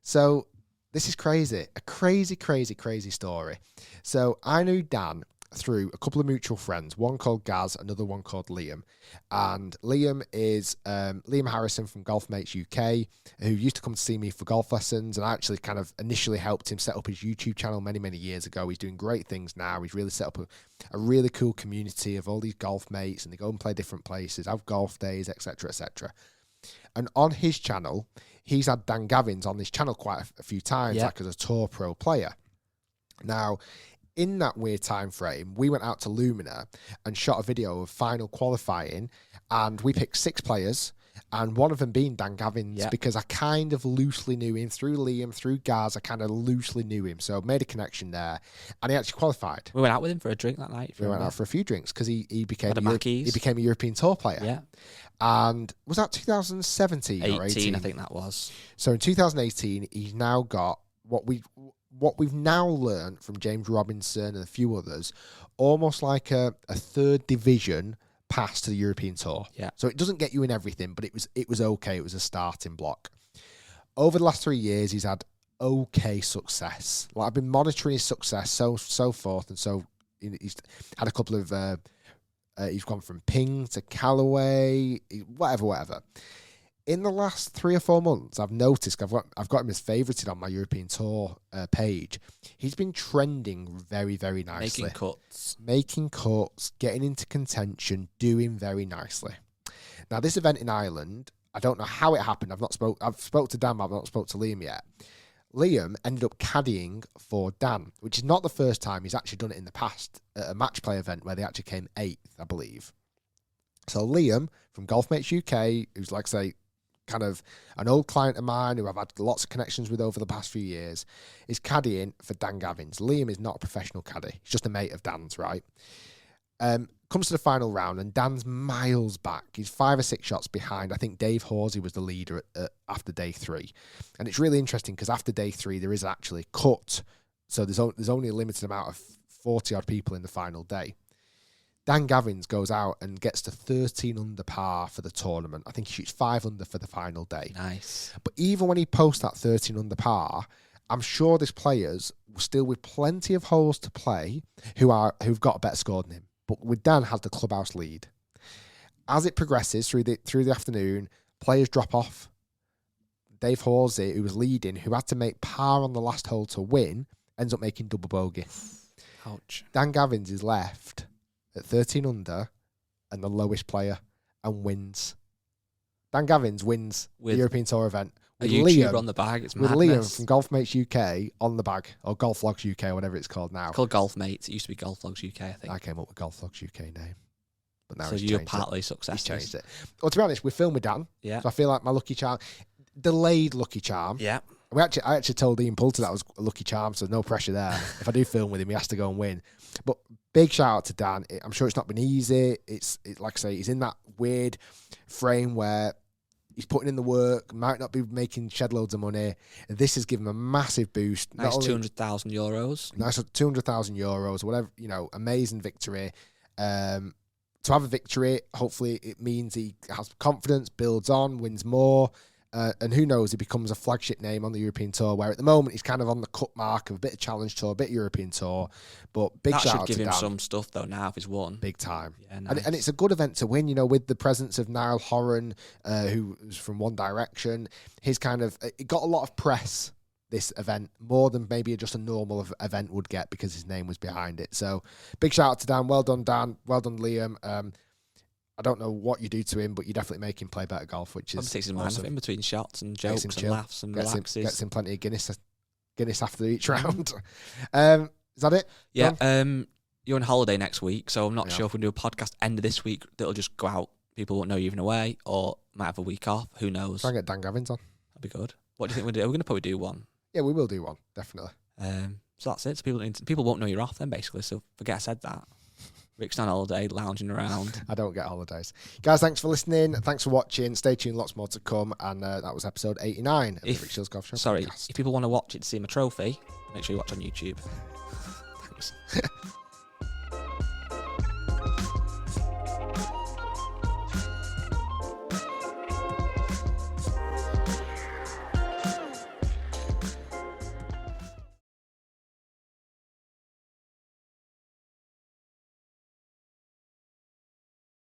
Speaker 1: So this is crazy. A crazy, crazy, crazy story. So I knew Dan through a couple of mutual friends, one called Gaz, another one called Liam. And Liam is Liam Harrison from Golf Mates UK, who used to come to see me for golf lessons, and I actually kind of initially helped him set up his YouTube channel many, many years ago. He's doing great things now. He's really set up a really cool community of all these golf mates, and they go and play different places, have golf days, etc., etc. And on his channel, he's had Dan Gavins on this channel quite a few times, like as a tour pro player. Now, in that weird time frame, we went out to Lumina and shot a video of final qualifying, and we picked 6 players, and one of them being Dan Gavins, because I kind of loosely knew him through Liam, through Gaz. I kind of loosely knew him, so made a connection there, and he actually qualified.
Speaker 2: We went out with him for a drink that night.
Speaker 1: We went out for a few drinks because he became a European Tour player.
Speaker 2: Yeah.
Speaker 1: And was that 2017 or 18?
Speaker 2: I think that was.
Speaker 1: So in 2018, he's now got what we've now learned from James Robinson and a few others, almost like a third division pass to the European Tour.
Speaker 2: Yeah.
Speaker 1: So it doesn't get you in everything, but it was okay. It was a starting block. Over the last 3 years, he's had okay success. Like, I've been monitoring his success, so forth, and so he's had a couple of He's gone from Ping to Callaway, whatever. In the last 3 or 4 months, I've noticed I've got him as favorited on my European Tour page. He's been trending very, very nicely. Making cuts, getting into contention, doing very nicely. Now, this event in Ireland, I don't know how it happened. I've spoke to Dan, but I've not spoke to Liam yet. Liam ended up caddying for Dan, which is not the first time. He's actually done it in the past at a match play event where they actually came 8th, I believe. So Liam from Golf Mates UK, who's like I say, kind of an old client of mine who I've had lots of connections with over the past few years, is caddying for Dan Gavins. Liam is not a professional caddy. He's just a mate of Dan's, right? Comes to the final round and Dan's miles back. He's 5 or 6 shots behind. I think Dave Horsey was the leader after day 3. And it's really interesting because after day 3, there is actually cut. So there's only a limited amount of 40-odd people in the final day. Dan Gavins goes out and gets to 13 under par for the tournament. I think he shoots 5 under for the final day.
Speaker 2: Nice.
Speaker 1: But even when he posts that 13 under par, I'm sure there's players still with plenty of holes to play who've got a better score than him. But with Dan had the clubhouse lead. As it progresses through the afternoon, players drop off. Dave Horsey, who was leading, who had to make par on the last hole to win, ends up making double bogey.
Speaker 2: Ouch.
Speaker 1: Dan Gavins is left at 13 under and the lowest player and wins. Dan Gavins wins the European Tour event.
Speaker 2: With YouTuber on the bag. It's madness.
Speaker 1: With Liam from Golf Mates UK on the bag, or Golf Vlogs UK, whatever it's called now.
Speaker 2: It's called Golf Mates. It used to be Golf Vlogs UK, I think.
Speaker 1: I came up with Golf Vlogs UK name. But now
Speaker 2: so you're partly successful.
Speaker 1: He's changed it. Well, to be honest, we filmed with Dan.
Speaker 2: Yeah.
Speaker 1: So I feel like my lucky charm, delayed lucky charm.
Speaker 2: Yeah.
Speaker 1: I actually told Ian Poulter that was a lucky charm, so no pressure there. If I do film with him, he has to go and win. But big shout out to Dan. I'm sure it's not been easy. It's like I say, he's in that weird frame where he's putting in the work, might not be making shed loads of money. This has given him a massive boost.
Speaker 2: Nice €200,000.
Speaker 1: Nice €200,000, whatever, amazing victory. To have a victory, hopefully it means he has confidence, builds on, wins more. And who knows, he becomes a flagship name on the European Tour, where at the moment he's kind of on the cut mark of a bit of Challenge Tour, a bit of European Tour. But big shout out to Dan.
Speaker 2: That should give him some stuff, though, now if he's won.
Speaker 1: Big time.
Speaker 2: Yeah, nice.
Speaker 1: And it's a good event to win, with the presence of Niall Horan, who's from One Direction. It got a lot of press, this event, more than maybe just a normal event would get because his name was behind it. So big shout out to Dan. Well done, Dan. Well done, Liam. I don't know what you do to him, but you definitely make him play better golf, which is
Speaker 2: takes his mind
Speaker 1: awesome.
Speaker 2: off in between shots and jokes and laughs and relaxes.
Speaker 1: Gets him plenty of Guinness after each round. Is that it?
Speaker 2: Yeah. You're on holiday next week, so I'm not sure if we'll do a podcast end of this week that'll just go out. People won't know you're even away, or might have a week off. Who knows?
Speaker 1: Try and get Dan Gavins on.
Speaker 2: That'd be good. What do you think we'll do? We're going to probably do one.
Speaker 1: Yeah, we will do one, definitely.
Speaker 2: So that's it. So people won't know you're off then, basically. So forget I said that. Rick's on holiday, lounging around.
Speaker 1: I don't get holidays. Guys, thanks for listening. Thanks for watching. Stay tuned, lots more to come. And that was episode 89 of the Rick Shields Golf Show podcast.
Speaker 2: If people want to watch it to see my trophy, make sure you watch on YouTube. Thanks.